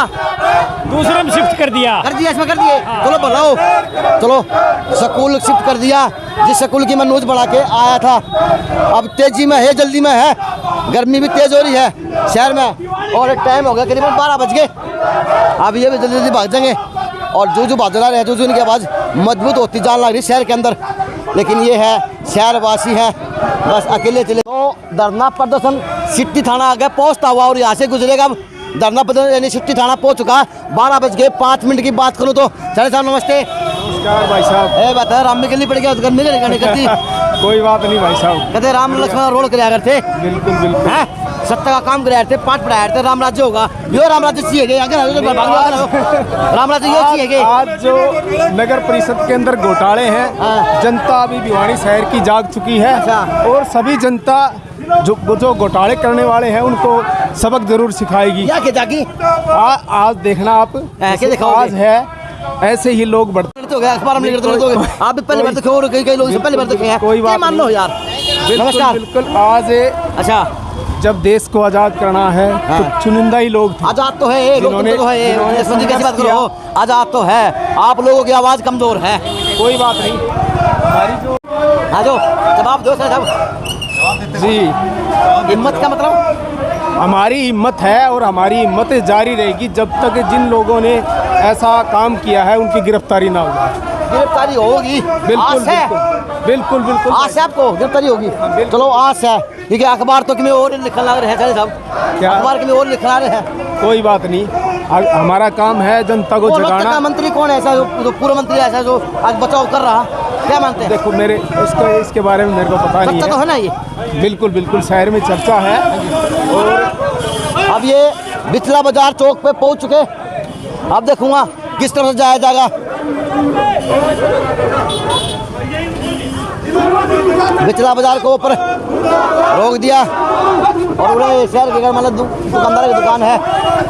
दूसरे में शिफ्ट कर दिया इसमें कर दिए। चलो बढ़ाओ, चलो स्कूल शिफ्ट कर दिया। जिस स्कूल की मैं न्यूज बढ़ा के आया था, अब तेजी में है, जल्दी में है, गर्मी भी तेज हो रही है शहर में, और टाइम हो गया करीबन 12 बज गए। अब ये भी जल्दी जल्दी भाग जाएंगे, और जो भाग रहे हैं, जो इनकी आवाज़ मजबूत होती जान लग रही शहर के अंदर। लेकिन ये है शहरवासी है, बस अकेले चले। तो धरना प्रदर्शन सिट्टी थाना आगे पहुँचता हुआ और यहाँ से गुजरेगा। धरना प्रदर्शन यानी सिट्टी थाना पहुँच चुका है। 12 बज गए 5 मिनट की बात करूँ तो। चले साहब नमस्ते। नमस्कार भाई साहब। बता राम में गली पड़ गया, गर्मी नहीं करती। कोई बात नहीं भाई साहब। कहते राम लक्ष्मण रोड कराया करते। बिल्कुल बिल्कुल है, सत्ता का काम कराया थे, पाठ पढ़ाया थे, राम राज्य होगा। यो राम राज्य चाहिए राम राज्य ये चाहिए। आज जो नगर परिषद के अंदर घोटाले हैं, जनता अभी भिवानी शहर की जाग चुकी है, और सभी जनता जो घोटाले करने वाले हैं उनको सबक जरूर सिखाएगी। क्या जागी आज देखना आप, आज है ऐसे ही लोग बढ़ते हो गए। अखबार में आप भी पहली बार देखे और कई लोग पहली बार देखे हैं। कोई बात मान लो यार। नमस्कार। बिल्कुल आज अच्छा, जब देश को आजाद करना है तो चुनिंदा ही लोग थे। आजाद तो है, लोकतंत्र तो है, कैसी बात करो, आजाद तो है, आप लोगों की आवाज कमजोर है। कोई बात नहीं, आ जाओ जवाब दो साहब जी। हिम्मत का मतलब हमारी हिम्मत है, और हमारी हिम्मत जारी रहेगी जब तक जिन लोगों ने ऐसा काम किया है उनकी गिरफ्तारी ना हो जाए। गिरफ्तारी होगी, बिल्कुल बिल्कुल बिल्कुल। आस है आपको गिरफ्तारी होगी? चलो आस है, क्योंकि अखबार तो कि और लिखने लग रहे हैं साहब, अखबार के और लिखना रहे हैं। कोई बात नहीं, हमारा काम है जनता को जगाना। मंत्री कौन है ऐसा जो पूर्व मंत्री ऐसा जो आज बचाव कर रहा, क्या मानते हैं? देखो मेरे इसके बारे में मेरे को पता नहीं है। तो है ना ये? बिल्कुल बिल्कुल शहर में चर्चा है। और अब ये बिचला बाजार चौक पे पहुंच चुके, अब देखूंगा किस तरह से जाया जाएगा। बिचला बाजार को ऊपर रोक दिया, और उन्हें शहर के मतलब दुकानदार की दुकान है,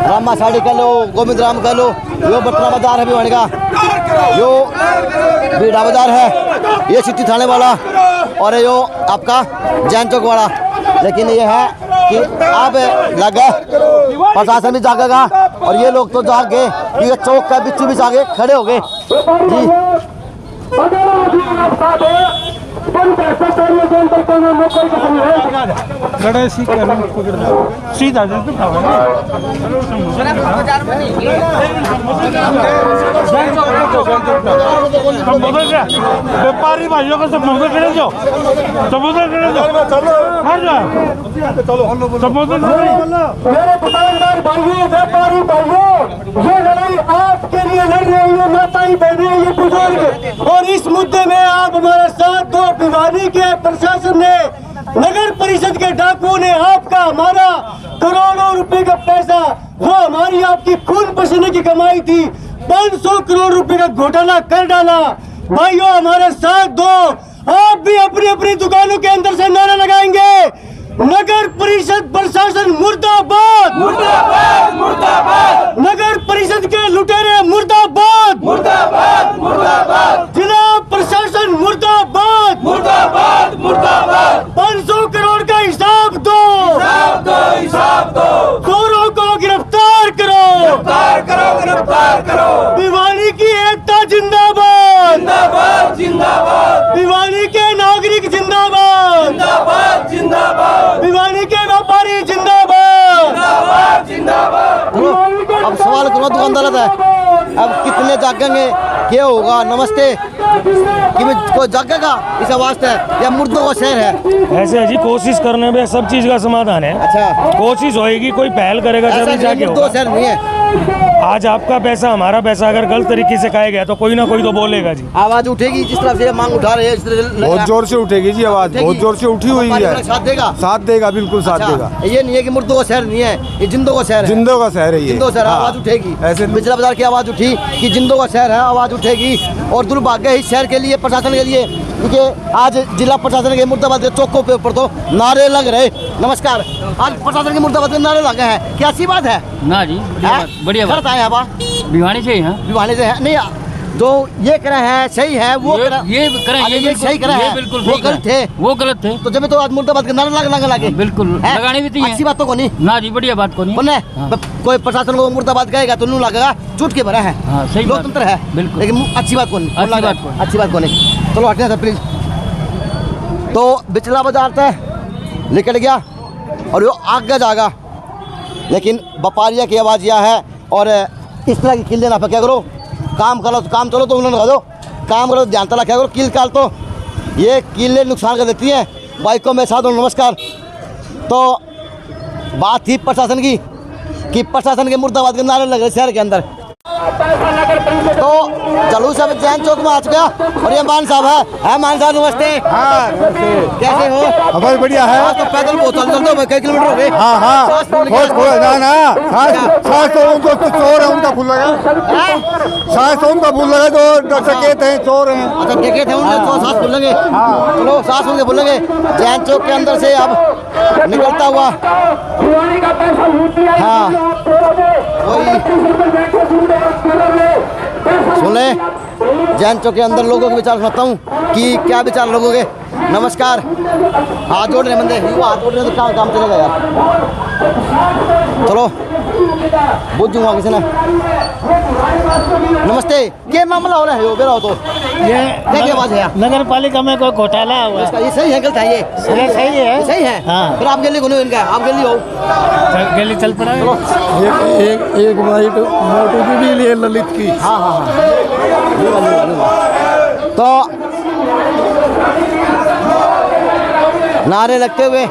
रामा साड़ी कह लो, गोविंद राम कह लो, यो बटना बाजार है भिवानी का, यो बीड़ा बाजार है, ये सिट्टी थाने वाला, और यो आपका जैन चौक वाला। लेकिन ये है कि अब लगा प्रशासन भी जागेगा, और ये लोग तो जाग गए, ये चौक का बीचों बीच आगे खड़े हो गए जी। व्यापारी भाइयों को समुद्र करे जाओ, समुद्र करे मेरे दुकानदार भाइयों, व्यापारी भाइयों, ये लड़ाई आपके लिए लड़ रही है, माताएं बहनें, ये बुजुर्ग, और इस मुद्दे में आप हमारे साथ दो। भिवानी के प्रशासन ने, नगर परिषद के डाकुओं ने आपका हमारा करोड़ों रुपए का पैसा, वो हमारी आपकी खून पसीने की कमाई थी, 500 करोड़ रुपए का घोटाला कर डाला। भाइयों हमारे साथ दो, आप भी अपनी अपनी दुकानों के अंदर से नारा लगाएंगे, नगर परिषद प्रशासन मुर्दाबाद, मुर्दाबाद, मुर्दाबाद, नगर परिषद के लुटेरे मुर्दाबाद, मुर्दाबाद, मुर्दाबाद, जिला प्रशासन मुर्दाबाद, मुर्दाबाद, मुर्दाबाद, 500 करोड़ का हिसाब दो, हिसाब दो, हिसाब दो, चोरों को गिरफ्तार करो, गिरफ्तार करो, गिरफ्तार करो, भिवानी की एकता जिंदाबाद, जिंदाबाद, जिंदाबाद, भिवानी के नागरिक जिंदाबाद, जिंदाबाद, जिंदाबाद, भिवानी के व्यापारी जिंदाबाद, जिंदाबाद, जिंदाबाद। अब सवाल करो दुकानदार है, अब कितने जागेंगे, क्या होगा? नमस्ते, कि कोई जागेगा इस वास्ते या मुर्दों का शहर है? ऐसे है जी, कोशिश करने में सब चीज का समाधान है। अच्छा, कोशिश होएगी, कोई पहल करेगा जब जाके होगा। शहर नहीं है। आज आपका पैसा, हमारा पैसा अगर गलत तरीके से खाया गया तो कोई ना कोई तो बोलेगा जी। आवाज उठेगी, जिस तरह से मांग उठा रहे हैं, इस तरह बहुत जोर से उठेगी जी, आवाज बहुत जोर से उठी हुई है। साथ देगा, साथ देगा, बिल्कुल साथ देगा। ये नहीं है कि मुर्दों का शहर नहीं है, ये जिंदों का शहर है, जिंदों का शहर है ये, जिंदों शहर। आवाज उठेगी, ऐसे बिचला बाजार की आवाज उठी कि जिंदों का शहर है, आवाज उठेगी। और दुर्भाग्य है इस शहर के लिए, प्रशासन के लिए, क्योंकि आज जिला प्रशासन के मुर्दाबाद के चौकों पे ऊपर तो नारे लग रहे। नमस्कार, आज प्रशासन के मुर्दाबाद के नारे लगे हैं, क्या अच्छी बात है? ना जी, बढ़िया बात। आए आप भिवानी से हैं, भिवानी से है नहीं, जो ये करा है सही है, वो करा ये करा अरे ये सही करा ये है, बिल्कुल वो सही गलत थे, वो गलत थे। तो जब तो आज मुर्दाबाद का नारा लगा बिल्कुल लगानी भी थी, अच्छी बात तो को नहीं ना जी, बढ़िया बात को नहीं बोले कोई प्रशासन को मुर्दाबाद कहेगा तो नू लगेगा झूठ के भरा है। हाँ, सही लोकतंत्र है बिल्कुल, लेकिन अच्छी बात को नहीं, अच्छी बात को नहीं। चलो हटने से प्लीज। तो बिचला बाजार से निकल गया और वो आगे जाएगा, लेकिन व्यापारिया की आवाज़ यह है और इस तरह की किले ना क्या करो, काम करो तो काम चलो तो उन्होंने कहा दो, काम करो ध्यान तला क्या करो, कील काल तो ये कीलें नुकसान कर देती हैं बाइकों में साधो। नमस्कार। तो बात थी प्रशासन की कि प्रशासन के मुर्दाबाद के नारे लग रहे शहर के अंदर। तो जलूस अब जैन चौक में आ चुका और ये मान साहब है मान साहब नमस्ते। हाँ कैसे हो? हमारी बढ़िया है। तो पैदल बहुत चलते हो, कई किलोमीटर हो गए? हाँ हाँ बहुत सांस तो उनको चोर है, उनका फूल लगा, सांस तो उनका फूल लगा, जो डकैत हैं चोर हैं। अच्छा डकैत हैं उनके तो सांस फूल लगे। चलो सांस उनके फूल लगे। जैन चौक के अंदर से अब निकलता हुआ हाँ सुने जैन चौक के अंदर लोगों के विचार सुनाता हूँ कि क्या विचार लोगों के। नमस्कार। हाथ जोड़ रहे बंदे, हाथ जोड़ रहे तो क्या काम चलेगा यार। चलो बुझ जाऊँगा किसी ने। नमस्ते, क्या मामला हो रहा है? बेरा हो तो ये क्या आवाज़ है? नगर पालिका में कोई घोटाला हुआ इसका ये सही है गलत है? ये सही है, सही है। हाँ। फिर आप गली को नहीं इनका, आप गली हो गली चल पड़ा। एक वाइट मोटू की भी लिए ललित की। हाँ हाँ हाँ। तो नारे लगते हुए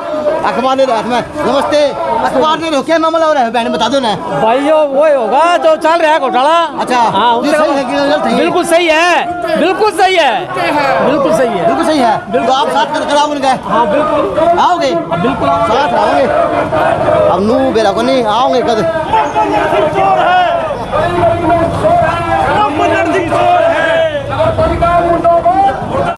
अखबार ले रहा में। नमस्ते, अखबार ले रहे हो, क्या मामला हो रहा है बहन बता दो ना। भाइयों वो होगा जो चल रहा है घोटाला। अच्छा हाँ, ये सही है कि गलत है? बिल्कुल सही है, बिल्कुल सही है, बिल्कुल सही है, बिल्कुल सही है। तो आप साथ कर कराओ उनका। हाँ बिल्कुल आओगे? बिल्कुल साथ आओगे। अब नू बेरा को नहीं आओगे कद।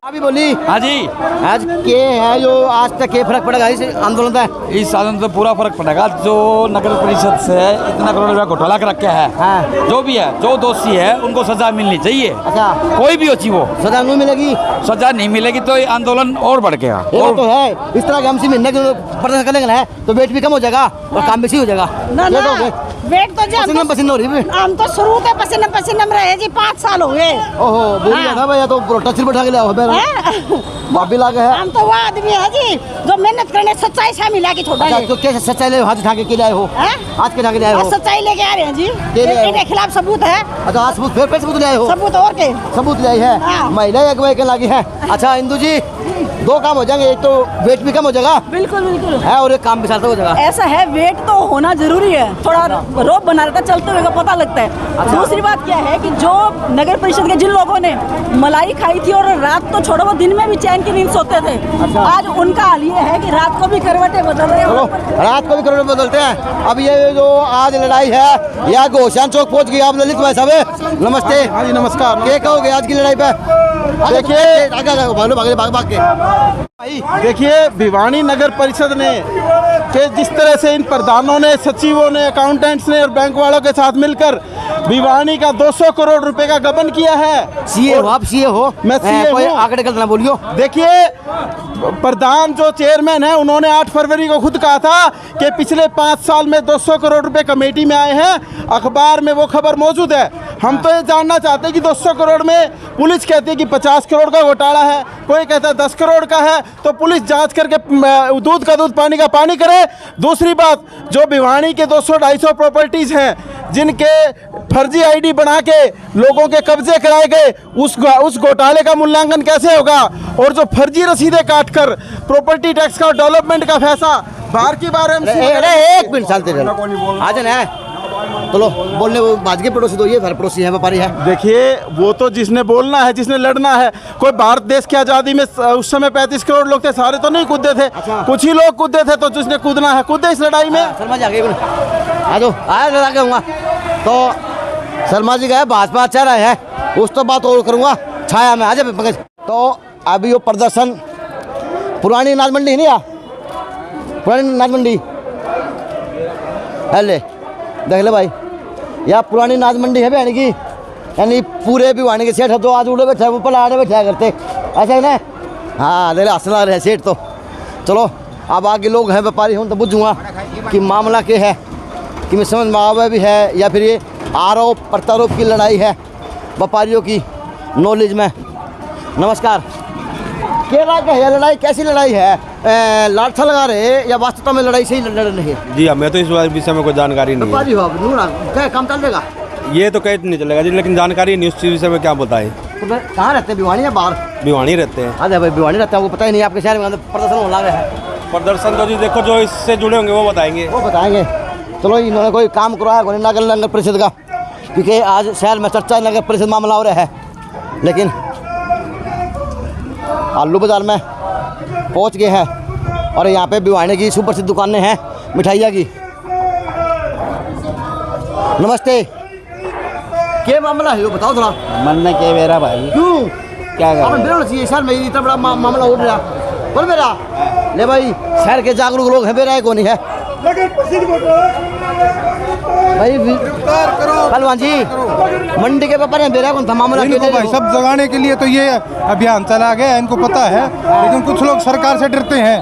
अभी बोली हाँ जी, आज के है जो आज तक के फर्क पड़ेगा इस आंदोलन का? इस साधन से पूरा फर्क पड़ेगा। जो नगर परिषद से इतना करोड़ रुपया घोटाला कर रखा है, हाँ। जो भी है, जो दोषी है उनको सजा मिलनी चाहिए। अच्छा कोई भी हो, वो सजा नहीं मिलेगी? सजा नहीं मिलेगी तो ये आंदोलन और बढ़ गया। ये तो है, इस तरह के हमसे महीने के प्रदर्शन करेंगे ना तो वेट भी कम हो जाएगा और काम भी सही हो जाएगा। वेट तो पसीना पसीना हो रही है। हम तो शुरू के पसीना पसीना में रहे जी, 5 साल हो गए। ओहो बोल था भैया तो रोटा सिर बैठा के ले आओ भाभी लागे है। हम तो वो आदमी है जी जो मेहनत करने सच्चाई से मिला के छोड़ा है। तो कैसे सच्चाई ले हाथ उठा के लाए हो? हाथ के उठा के लाए हो? सच्चाई लेके आ रहे हैं जी, इनके खिलाफ सबूत है। अच्छा आज सबूत फिर सबूत ले आए हो? सबूत और के सबूत ले आई है, महिला अगुवाई के लागी है। अच्छा इंदू जी दो काम हो जाएंगे, एक तो वेट भी कम हो जाएगा बिल्कुल बिल्कुल है और एक काम भी साथ हो जाएगा। ऐसा है वेट तो होना जरूरी है, थोड़ा रोप बना रहता है, चलते हुए का पता लगता है। अच्छा। दूसरी बात क्या है कि जो नगर परिषद के जिन लोगों ने मलाई खाई थी और रात तो छोड़ो वो दिन में भी चैन की नींद सोते थे, अच्छा। आज उनका हाल ये है कि रात को भी करवटें बदल रहे हैं। रात को भी करवटें बदलते हैं। अब ये जो आज लड़ाई है या घोषान चौक पहुंच गई। आप ललित भाई साहब नमस्ते। हाँ जी नमस्कार। क्या कहोगे आज की लड़ाई पे? देखिए भाग के देखिए भिवानी नगर परिषद ने कि जिस तरह से इन प्रधानों ने, सचिवों ने, अकाउंटेंट्स ने और बैंक वालों के साथ मिलकर भिवानी का 200 करोड़ रुपए का गबन किया है। सीए हो आप? सीए हो? मैं सीए हूं। आंकड़े गलत ना बोलियो। देखिए प्रधान जो चेयरमैन है उन्होंने 8 फरवरी को खुद कहा था कि पिछले 5 साल में 200 करोड़ रुपए कमेटी में आए हैं। अखबार में वो खबर मौजूद है। हम तो ये जानना चाहते हैं कि 200 करोड़ में पुलिस कहती है कि 50 करोड़ का घोटाला है, कोई कहता है 10 करोड़ का है, तो पुलिस जांच करके दूध का दूध पानी का पानी करे। दूसरी बात, जो भिवानी के 200-250 प्रॉपर्टीज़ हैं जिनके फर्जी आईडी बना के लोगों के कब्जे कराए गए, उस घोटाले का मूल्यांकन कैसे होगा? और जो फर्जी रसीदें काटकर प्रॉपर्टी टैक्स का डेवलपमेंट का फैसला बार की बार एक मिनट चलते आज है चलो बोलने वो बाजगे पड़ोसी तो ये पड़ोसी है, व्यापारी है। देखिए वो तो जिसने बोलना है, जिसने लड़ना है, कोई भारत देश की आज़ादी में उस समय 35 करोड़ लोग थे, सारे तो नहीं कूदे थे। अच्छा। कुछ ही लोग कूदे थे, तो जिसने कूदना है कूदे इस लड़ाई में। शर्मा जी आ गए, आ जाओ आया लड़ा के हूँ तो शर्मा जी गए भाजपा अच्छा रहा है, उस तो बात और करूँगा छाया में। आ जाए पंकज। तो अभी वो प्रदर्शन पुरानी अनाज मंडी नहीं आ, पुरानी अनाज मंडी है ले देख ले भाई, यह पुरानी अनाज मंडी है बहन की। यानी पूरे भिवानी के सेठ तो आज उड़े बैठे हैं, ऊपर आड़े बैठा करते, ऐसा है ना। हाँ ले हंसना रहे सेठ तो। चलो अब आगे लोग हैं व्यापारी हूँ तो बुझूँगा कि मामला क्या है, कि मैं समझ में आवा भी है या फिर ये आरोप प्रत्यारोप की लड़ाई है व्यापारियों की नॉलेज में। नमस्कार, क्या राग है लड़ाई, कैसी लड़ाई है? लाठा लगा रहे या वास्तव में लड़ाई से ही लड़ रही है? जी हमें तो इस विषय में कोई जानकारी नहीं है। क्या काम चल देगा? ये तो कहीं नहीं चलेगा जी, लेकिन जानकारी नहीं उस विषय में क्या बताए। तो कहाँ रहते हैं, भिवानी या बाहर? भिवानी रहते हैं। अरे भाई भिवानी रहते हैं, वो पता ही नहीं आपके शहर में प्रदर्शन होने लगा है। प्रदर्शन तो जी देखो जो इससे जुड़े होंगे वो बताएंगे। चलो इन्होंने कोई काम करवाया कोई नगर परिषद का, क्योंकि आज शहर में चर्चा नगर परिषद मामला हो रहा है। लेकिन आलू बाज़ार में पहुंच गए हैं और यहाँ पे भिवानी की सुप्रसिद्ध दुकानें हैं मिठाइयाँ की। नमस्ते, क्या मामला है वो बताओ थोड़ा। मन में क्या मेरा भाई, क्यों क्या बेरोना चाहिए शहर में इतना बड़ा मामला उठ रहा बोल मेरा ले भाई, शहर के जागरूक लोग हैं, बेरा कौन है भाई पहलवान जी, मंडी के व्यापारी हैं, बेरा कौन था मामला? इनको भाई सब जगाने के लिए तो ये अभियान चला गया, इनको पता है, लेकिन कुछ लोग सरकार से डरते हैं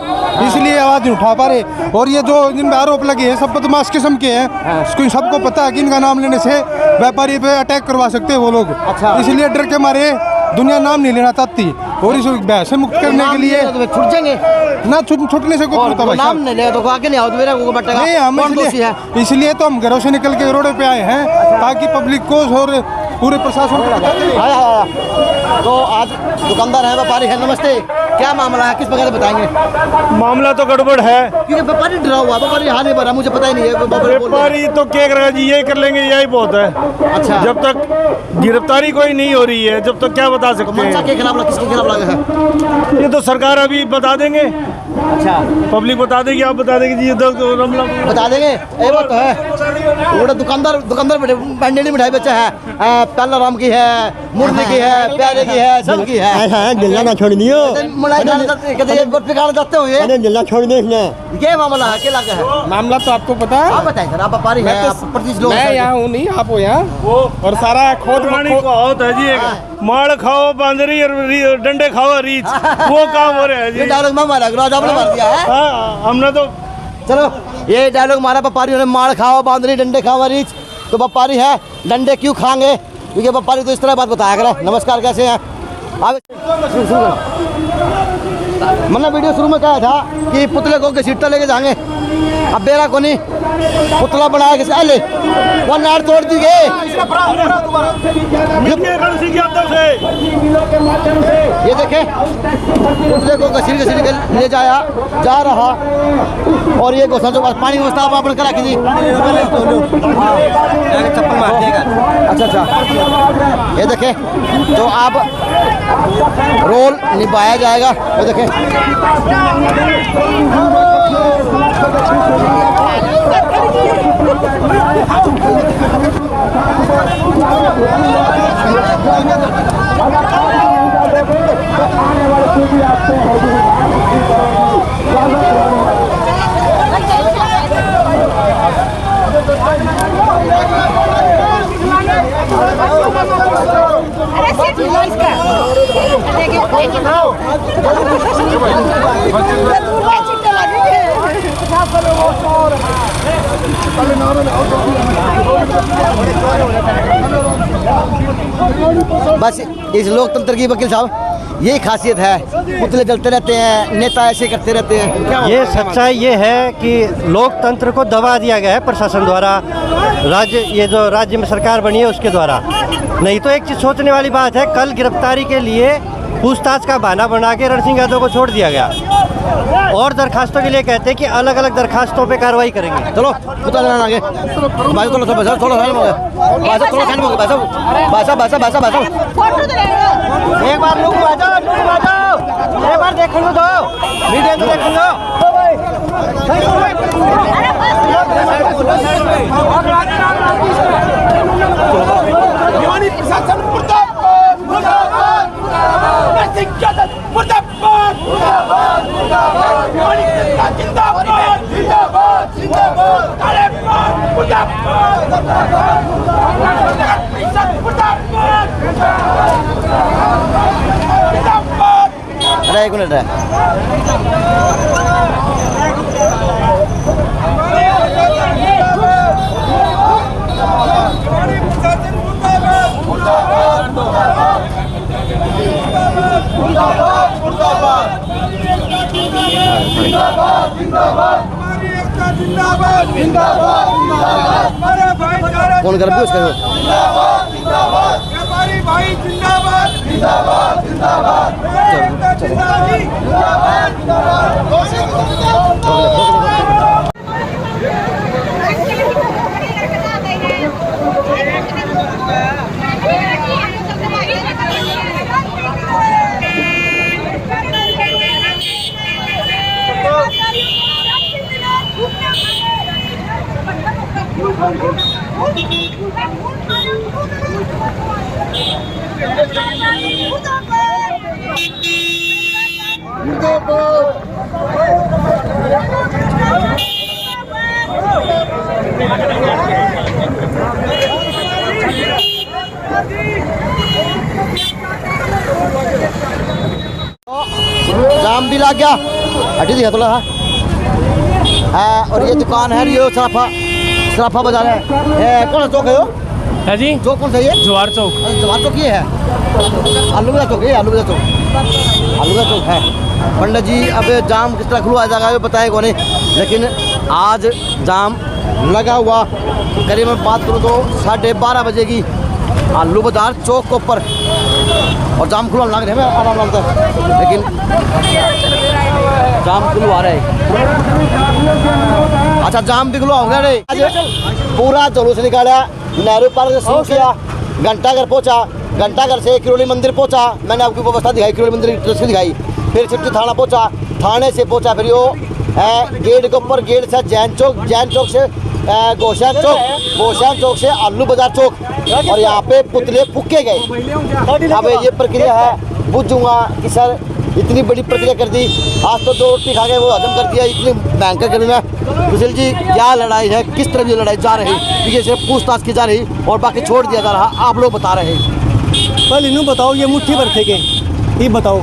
इसलिए आवाज नहीं उठा पा रहे। और ये जो जिन पे आरोप लगे हैं सब बदमाश किस्म के हैं, इसको सबको पता है कि इनका नाम लेने से व्यापारी पे अटैक करवा सकते हैं वो लोग। अच्छा। इसलिए डर के मारे दुनिया नाम नहीं लेना चाहती, और इस बहस से मुक्त करने के लिए छूट जाएंगे ना, छूटने से कोई होता भाई नाम नहीं ले तो आगे नहीं आओ मेरा को बटेगा नहीं, हम इसलिए तो हम घरों से निकल के रोड पे आए हैं ताकि पब्लिक को और पूरे प्रशासन को पता चले। तो आज दुकानदार है, व्यापारी है। नमस्ते, क्या मामला है, किस प्रकार बताएंगे? मामला तो गड़बड़ है, क्योंकि व्यापारी डरा हुआ, व्यापारी हाथ नहीं भरा, मुझे पता ही नहीं है। व्यापारी तो क्या करेगा जी, यही कर लेंगे, यही बहुत है। अच्छा, जब तक गिरफ्तारी कोई नहीं हो रही है जब तक क्या बता सकते हैं? के खिलाफ किसके खिलाफ लगा है? ये तो सरकार अभी बता देंगे। अच्छा, पब्लिक बता देगी, आप बता देंगे जी, बता देंगे। ये बात तो है, वो दुकानदार बंडेली मिठाई बेचा है, पहला राम की है, मुर्दी की है, प्यारे की है, सबकी है। ऐसा है जल्ला ना छोड़ दियो, जाते हुए अरे जल्ला छोड़ दे इसने। ये मामला है, क्या लगा है? मामला तो आपको पता है, आप बताएं सर, आप व्यापारी हैं, आप प्रतिष्ठित लोग हैं। मैं यहाँ हूँ नहीं, आप हो यहाँ, और सारा खोद होता है जी, माड़ खाओ बांदरी और डंडे खाओ रीछ, वो काम हो रहा है जी। डायलॉग में मारा आपने मार दिया है। हाँ, हमने तो चलो ये डायलॉग मारा व्यापारियों ने, माड़ खाओ बांदरी डंडे खाओ रीछ। तो व्यापारी है, डंडे क्यों खाएंगे? क्योंकि व्यापारी तो इस तरह बात बताया करें। नमस्कार, कैसे हैं आप? मैंने वीडियो शुरू में कहा था कि पुतले को घसीटता लेके जाएंगे, अब बेरा को नहीं पुतला बनाया किसी अले वो नाड़ तोड़ दी गए। ये देखे पुतले को घसीट के ले जाया जा रहा, और ये घोषणा जो पानी व्यवस्था आप करा की थी। अच्छा, ये देखे तो आप रोल निभाया जाएगा। ये देखे बस इस लोकतंत्र की वकील साहब यही खासियत है, पुतले जलते रहते हैं, नेता ऐसे करते रहते हैं। क्या ये सच्चाई ये है कि लोकतंत्र को दबा दिया गया है प्रशासन द्वारा, ये जो राज्य में सरकार बनी है उसके द्वारा। नहीं तो एक चीज़ सोचने वाली बात है, कल गिरफ्तारी के लिए पूछताछ का बहाना बना के रण सिंह यादव को छोड़ दिया गया, और दरखास्तों के लिए कहते हैं कि अलग अलग दरखास्तों पे कार्रवाई करेंगे। चलो आगे भाई, एक बार लोग एक बार देख लो, दो वीडियो तो देख लो। जिंदाबाद अरे एक मिनट है। कौन कर भी उसका व्यापारी भाई जिंदाबाद जिंदाबाद जिंदाबाद जाम भी लग गया। हटी दिखा थोड़ा हाँ। और ये दुकान है, ये सराफा बाजार है। कौन सा चौक है वो? है जी चौक कौन सा ये? जवार चौक। जवार चौक ये है। आलू का चौक, ये आलू का चौक, आलू का चौक है। पंडित जी अब जाम किस तरह खुलवा जाएगा ये बताए कौन, लेकिन आज जाम लगा हुआ। करीब मैं बात करूँ तो 12:30 बजे की आलू बाजार चौक के ऊपर, और जाम खुलवा लग रहे हैं आराम आराम तक, लेकिन जाम खुलवा रहे। अच्छा जाम भी खुलवा हो गया रे। आज पूरा जुलूस निकाला, नेहरू पार्क से शुरू किया, घंटाघर पहुंचा, घंटाघर से किरोली मंदिर पहुंचा। मैंने आपको व्यवस्था दिखाई, किरोली मंदिर की तस्वीर दिखाई। फिर चिट्ठी थाना पहुंचा, थाने से पहुंचा फिर वो गेट के ऊपर, गेट से जैन चौक से गोशान चौक से आलू बाजार चौक, और यहाँ पे पुतले फूके गए। अब ये प्रक्रिया है, बुझूंगा कि सर इतनी बड़ी प्रक्रिया कर दी। आज तो 2 रोटी खा के वो हजम कर दिया, इतनी भयंकर गर्मी में। सुशील जी क्या लड़ाई है, किस तरह ये लड़ाई जा रही, पीछे से पूछताछ की जा रही और बाकी छोड़ दिया जा रहा, आप लोग बता रहे हैं। पहले इन्हों बताओ ये मुट्ठी भर थे के, ये बताओ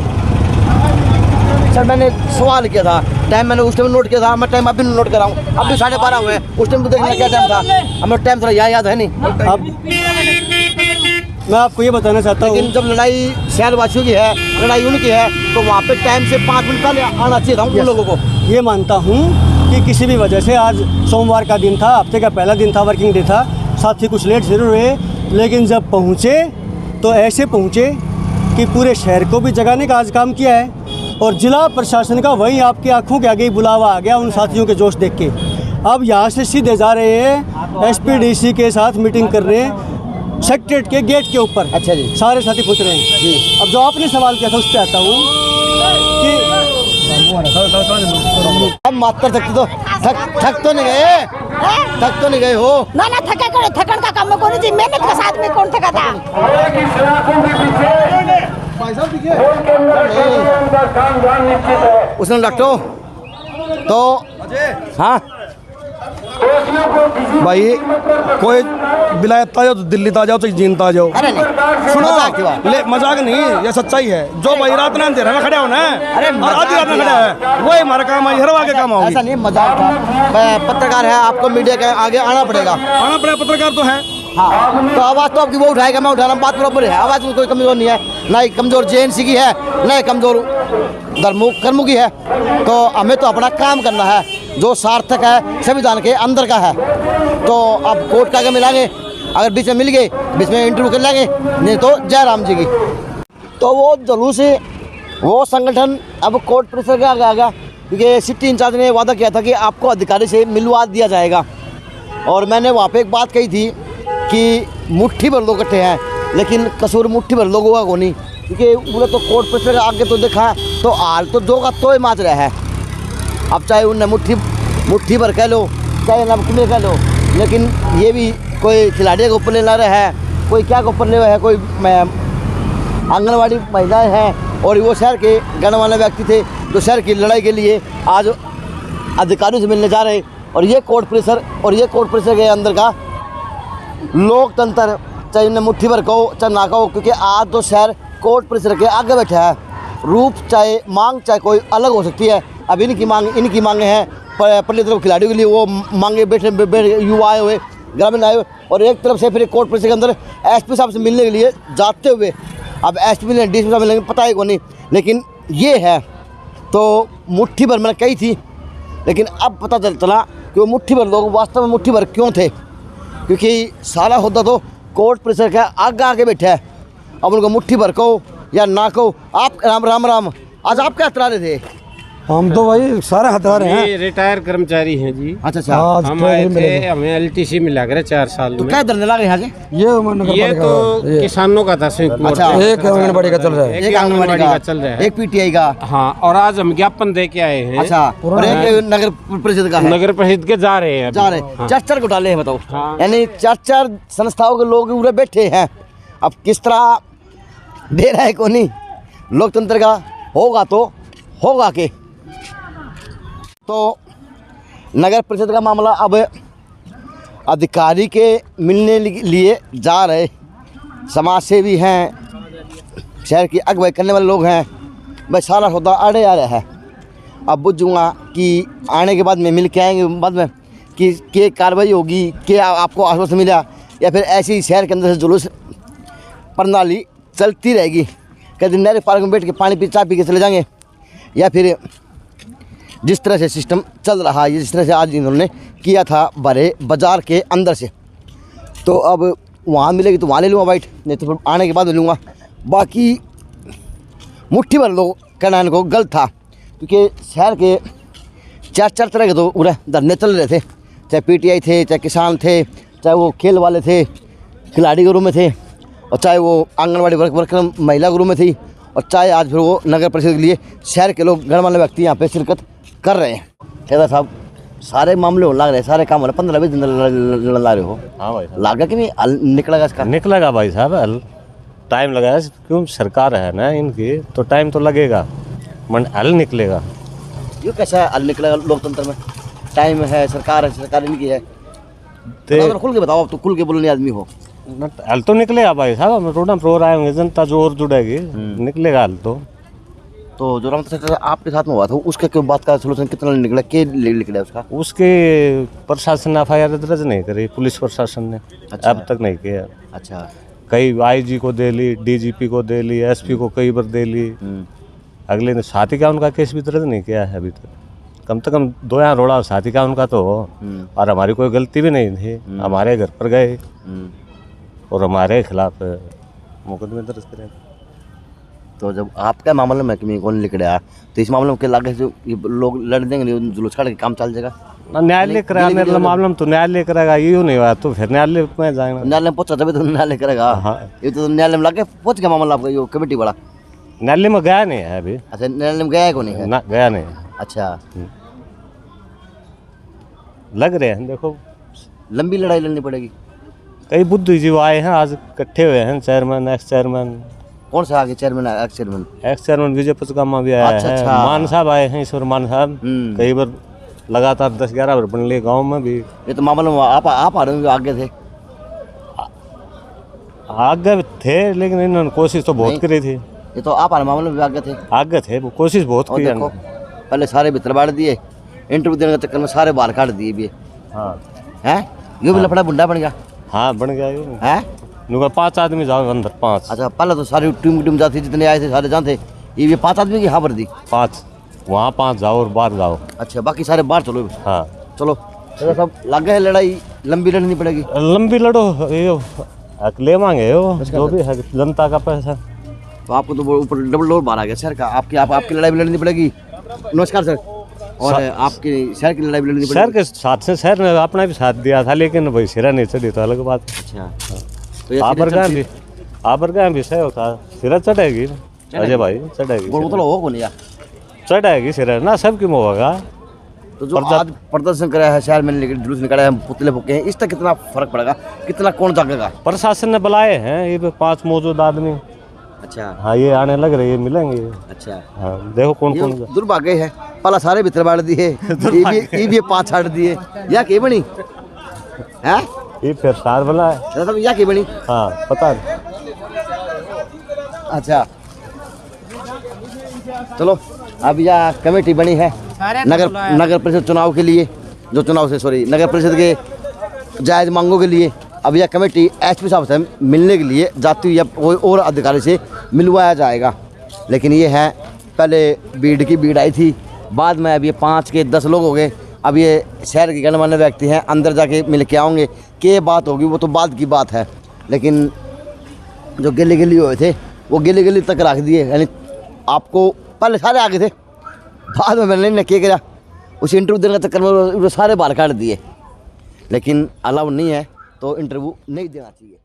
सर। मैंने सवाल किया था, टाइम मैंने उस टाइम नोट किया था, मैं टाइम अभी नोट कर रहा हूँ। अब भी 12:30 हुए, उस टाइम तो देखना क्या टाइम था, हमें टाइम थोड़ा याद है नहीं। अब मैं आपको ये बताना चाहता हूँ, लेकिन जब लड़ाई शहरवासियों की है, लड़ाई उनकी है, तो वहाँ पे टाइम से 5 मिनट पहले आना चाहिए था उन लोगों को। ये मानता हूँ कि किसी भी वजह से आज सोमवार का दिन था, हफ्ते का पहला दिन था, वर्किंग डे था, साथ ही कुछ लेट जरूर हुए, लेकिन जब पहुँचे तो ऐसे पहुँचे कि पूरे शहर को भी जगाने का आज काम किया है। और जिला प्रशासन का वहीं आपकी आंखों के आगे ही बुलावा आ गया उन साथियों के जोश देख के। अब यहाँ से सीधे जा रहे हैं एसपीडीसी के साथ मीटिंग कर रहे हैं सेक्रेटरीट के गेट के ऊपर। अच्छा जी, सारे साथी पूछ रहे हैं जी। अब जो आपने सवाल किया था उस पर आता हूँ कि मात्र थक तो नहीं गए, थक तो नहीं गए हो ना थका करे, थकन का काम कौन जी, मेहनत का साथ में कौन थका था। उसने डॉक्टर तो हाँ भाई कोई विलायत आ जाओ तो दिल्ली आ जाओ तो जीनता आ जाओ। अरे नहीं सुनो ले मजाक नहीं, ये सच्चाई है। जो भाई रात में अंधेरा में खड़ा होना है, अरे आधी रात में खड़ा है, वही हमारा काम है, हर आगे काम होगा। ऐसा नहीं, मजाक था। मैं पत्रकार है, आपको मीडिया के आगे आना पड़ेगा। आना पड़ेगा, पत्रकार तो है। हाँ तो आवाज़ तो आपकी वो उठाएगा, मैं उठा रहा हूँ, बात बराबर है। आवाज़ में कोई कमज़ोर नहीं है, ना ही कमज़ोर जेएनसी की है, ना ही कमज़ोर कर्मू की है। तो हमें तो अपना काम करना है जो सार्थक है, संविधान के अंदर का है। तो अब कोर्ट का आगे मिलाएंगे, अगर बीच में मिल गए बीच में इंटरव्यू कर लेंगे, नहीं तो जयराम जी की। तो वो जुलूस वो संगठन अब कोर्ट परिसर के आगे आ गया, क्योंकि सिटी इंचार्ज ने वादा किया था कि आपको अधिकारी से मिलवा दिया जाएगा। और मैंने वहाँ पे एक बात कही थी कि मुट्ठी भर लोग इकट्ठे हैं, लेकिन कसूर मुट्ठी भर लोगों का को नहीं, क्योंकि बोले तो कोर्ट परिसर के आगे तो देखा है तो हाल तो दो का तो ही माच रहा है। अब चाहे उनने मुट्ठी भर कह लो, चाहे नमकीन कह लो, लेकिन ये भी कोई खिलाड़ी के ऊपर ले ला रहा है, कोई क्या के ऊपर ले रहा है, कोई आंगनवाड़ी महिलाएं हैं, और वो शहर के गणमान्य व्यक्ति थे जो शहर की लड़ाई के लिए आज अधिकारियों से मिलने जा रहे। और ये कोर्ट परिसर के अंदर का लोकतंत्र, चाहे उन्हें मुट्ठी भर कहो चाहे ना कहो, क्योंकि आज तो शहर कोर्ट परिसर के आगे बैठा है। रूप चाहे मांग चाहे कोई अलग हो सकती है। अब इनकी मांगे हैं पहली तरफ खिलाड़ियों के लिए, वो मांगे बैठे युवा आए हुए, ग्रामीण आए हुए, और एक तरफ से फिर कोर्ट परिसर के अंदर एसपी साहब से मिलने के लिए जाते हुए। अब एसपी मिलने डीएसपी साहब मिलेंगे पता है को नहीं, लेकिन ये है तो मुट्ठी भर मैंने कही थी, लेकिन अब पता चला कि वो मुट्ठी भर लोग वास्तव में मुट्ठी भर क्यों थे, क्योंकि सारा होता तो कोर्ट परिसर के आगे बैठा है। अब उनको मुट्ठी भर कहो या ना कहो। आप राम आज आप क्या हत्यारे थे? हम तो भाई सारे हथियार हैं। रिटायर कर्मचारी हैं जी। अच्छा हम आए थे, हमें एलटीसी मिला कर 4 साल तो क्या धरने लगे यहाँ से? ये तो किसानों का था संयुक्त मोर्चा। एक आंगनबाड़ी का चल रहा है, एक आंगनबाड़ी का चल रहा है, एक पीटीआई का। हाँ, और आज हम ज्ञापन दे के आए हैं। अच्छा, और एक नगर परिषद का है। नगर परिषद के जा रहे हैं। 4 घोटाले हैं बताओ। यानी 4 संस्थाओं के लोग पूरे बैठे हैं। अब किस तरह दे रहा है कौन नहीं, लोकतंत्र का होगा तो होगा के। तो नगर परिषद का मामला अब अधिकारी के मिलने लिए जा रहे समाज सेवी हैं, शहर की अगुवाई करने वाले लोग हैं, भाई सारा सौदा अड़े आ रहा है। अब बुझूँगा कि आने के बाद में मिल के आएंगे बाद में कि कार्रवाई होगी, क्या आपको आश्वासन मिला, या फिर ऐसे ही शहर के अंदर से जुलूस प्रणाली चलती रहेगी। कभी नहर पार्क में बैठ के पानी पी चाय पी के चले जाएंगे, या फिर जिस तरह से सिस्टम चल रहा है, जिस तरह से आज इन्होंने किया था बड़े बाज़ार के अंदर से, तो अब वहाँ मिलेगी तो वहाँ ले लूँगा बाइट, नहीं तो फिर आने के बाद ले लूँगा। बाकी मुट्ठी भर लोग कहना इनको गलत था, क्योंकि शहर के 4 तरह के तो पूरे धरने चल रहे थे, चाहे पीटीआई थे, चाहे किसान थे, चाहे वो खेल वाले थे, खिलाड़ी गुरु में थे, और चाहे वो आंगनबाड़ी वर्कर महिला गुरु में थी, और चाहे आज फिर वो नगर परिषद के लिए शहर के लोग गणमान्य व्यक्ति यहाँ पे शिरकत कर रहे हैं। ठेकेदार साहब सारे मामले हो लग रहे हैं, सारे काम हो रहे, 15-20 दिन ला रहे हो। हाँ भाई, लागा कि नहीं हल निकलेगा इसका? निकलेगा भाई साहब, हल टाइम लगाया, क्यों सरकार है ना इनकी, तो टाइम तो लगेगा, मन हल निकलेगा। ये कैसा हल निकलेगा लोकतंत्र में? टाइम है, सरकार इनकी है, तो खुल के बताओ, अब तो खुल के बोलने आदमी हो। हल तो निकलेगा भाई साहब, हम रोड पर आए होंगे, जनता जो और जुड़ेगी, निकलेगा हल तो जो राम सेक्टर आपके साथ में हुआ था उसका क्यों बात का सोल्यूशन कितना निकला, क्या निकला उसका? उसके प्रशासन ने एफआईआर दर्ज नहीं करी, पुलिस प्रशासन ने अब तक नहीं किया। अच्छा, कई आईजी को दे ली, डीजीपी को दे ली, एसपी को कई बार दे ली, अगले ने साथी का उनका केस भी दर्ज नहीं किया है अभी तक। कम से कम 2 यहाँ रोड़ा साथी का उनका तो हो, और हमारी कोई गलती भी नहीं थी, हमारे घर पर गए और हमारे खिलाफ मुकदमे दर्ज करें। तो जब आपका मामला में कौन लिख रहा है, तो इस मामले में क्या लागे जो लोग लड़ देंगे, जुलूस काट के काम चल जाएगा? न्यायालय कराने मामला में तो न्यायालय करेगा, ये नहीं हुआ तो फिर न्यायालय में जाएगा। न्यायालय में पहुंचा तभी तो न्यायालय करेगा। हाँ, ये तो न्यायालय में लाके पहुंच गया मामला आपका, ये कमेटी वाला न्यायालय में गया नहीं है अभी। अच्छा, न्यायालय में गया है को नहीं है? ना, गया नहीं। अच्छा, लग रहे हैं, देखो लंबी लड़ाई लड़नी पड़ेगी। कई बुद्धिजीवी आए हैं आज, इकट्ठे हुए हैं, चेयरमैन, एक्स चेयरमैन। कौन सा आगे chairman, ex chairman? Ex chairman Vijay Pachkama भी आया है, मान साहब आए हैं, ईश्वर मान साहब कई बार लगातार 10-11 बार बन लिए गाँव में भी। ये तो मामले में आप आ रहे हो, आगे थे? आगे थे, लेकिन इन्होंने कोशिश तो बहुत करी थी। ये तो आप मामले में आगे थे? आगे थे, वो कोशिश बहुत की। पहले सारे भीतर बाढ़ दिए, इंटरव्यू देने के चक्कर में सारे बाहर काट दिए भी। हाँ, है ये भी लफड़ा बुंडा बन गया। हाँ, बन गया ये है। 5 आदमी जाओ अंदर, 5। अच्छा, पहले तो सारी टीम जाती, जितने आए थे सारे जाते, ये 5 आदमी की यहाँ पर दी। 5 वहाँ, 5 जाओ और बाहर जाओ। अच्छा, बाकी सारे बाहर चलो। हाँ चलो, सब लग गए, लड़ाई लंबी लड़नी पड़ेगी। लंबी लड़ो, ये ले मांगे हो जो भी है जनता का पैसा। तो आपको तो ऊपर डबल डोर बाहर आ गया शहर का, आपकी लड़ाई भी लड़नी पड़ेगी। नमस्कार सर। और आपके शहर की लड़ाई भी लड़नी पड़ेगी। शहर के साथ से शहर ने अपना भी साथ दिया था, लेकिन भाई सिरा नहीं चढ़ी तो अलग बात। अच्छा, तो आबरगाह भी सही होता, सिरा चढ़ेगी अजय भाई, चढ़ेगी। चढ़ेगी सिरा ना, सब क्यों होगा। तो जो आज प्रदर्शन करा है शहर में, लेकिन जुलूस निकाला है, पुतले फूके हैं, इसका कितना फर्क पड़ेगा, कितना कौन जागेगा? प्रशासन ने बुलाए हैं ये 5 मौजूद आदमी। अच्छा, हाँ, ये आने लग रहे, ये मिलेंगे। अच्छा, हाँ, देखो कौन कौन दुर्भाग्य है, पहला सारे भीतर बाढ़ दिए, ये भी 5 छाड़ दिए, या के बनी है, ये फिर सार वाला है या के बनी। हाँ, पता नहीं। अच्छा चलो, अब यह कमेटी बनी है नगर परिषद चुनाव के लिए, नगर परिषद के जायज़ मांगों के लिए। अब यह कमेटी एसपी साहब से मिलने के लिए जाती हुई अब कोई और अधिकारी से मिलवाया जाएगा। लेकिन ये है, पहले भीड़ की भीड़ आई थी, बाद में अब ये 5 के 10 लोग हो गए। अब ये शहर के गणमान्य व्यक्ति हैं, अंदर जाके मिल के आएंगे, क्या बात होगी वो तो बाद की बात है। लेकिन जो गिली गिली हुए थे वो गिली गिली तक रख दिए, यानी आपको पहले सारे आगे थे, बाद में मैंने क्या करा, उस इंटरव्यू देने के चक्कर में वो सारे बाहर काट दिए। लेकिन अलाउ नहीं है तो इंटरव्यू नहीं देना चाहिए।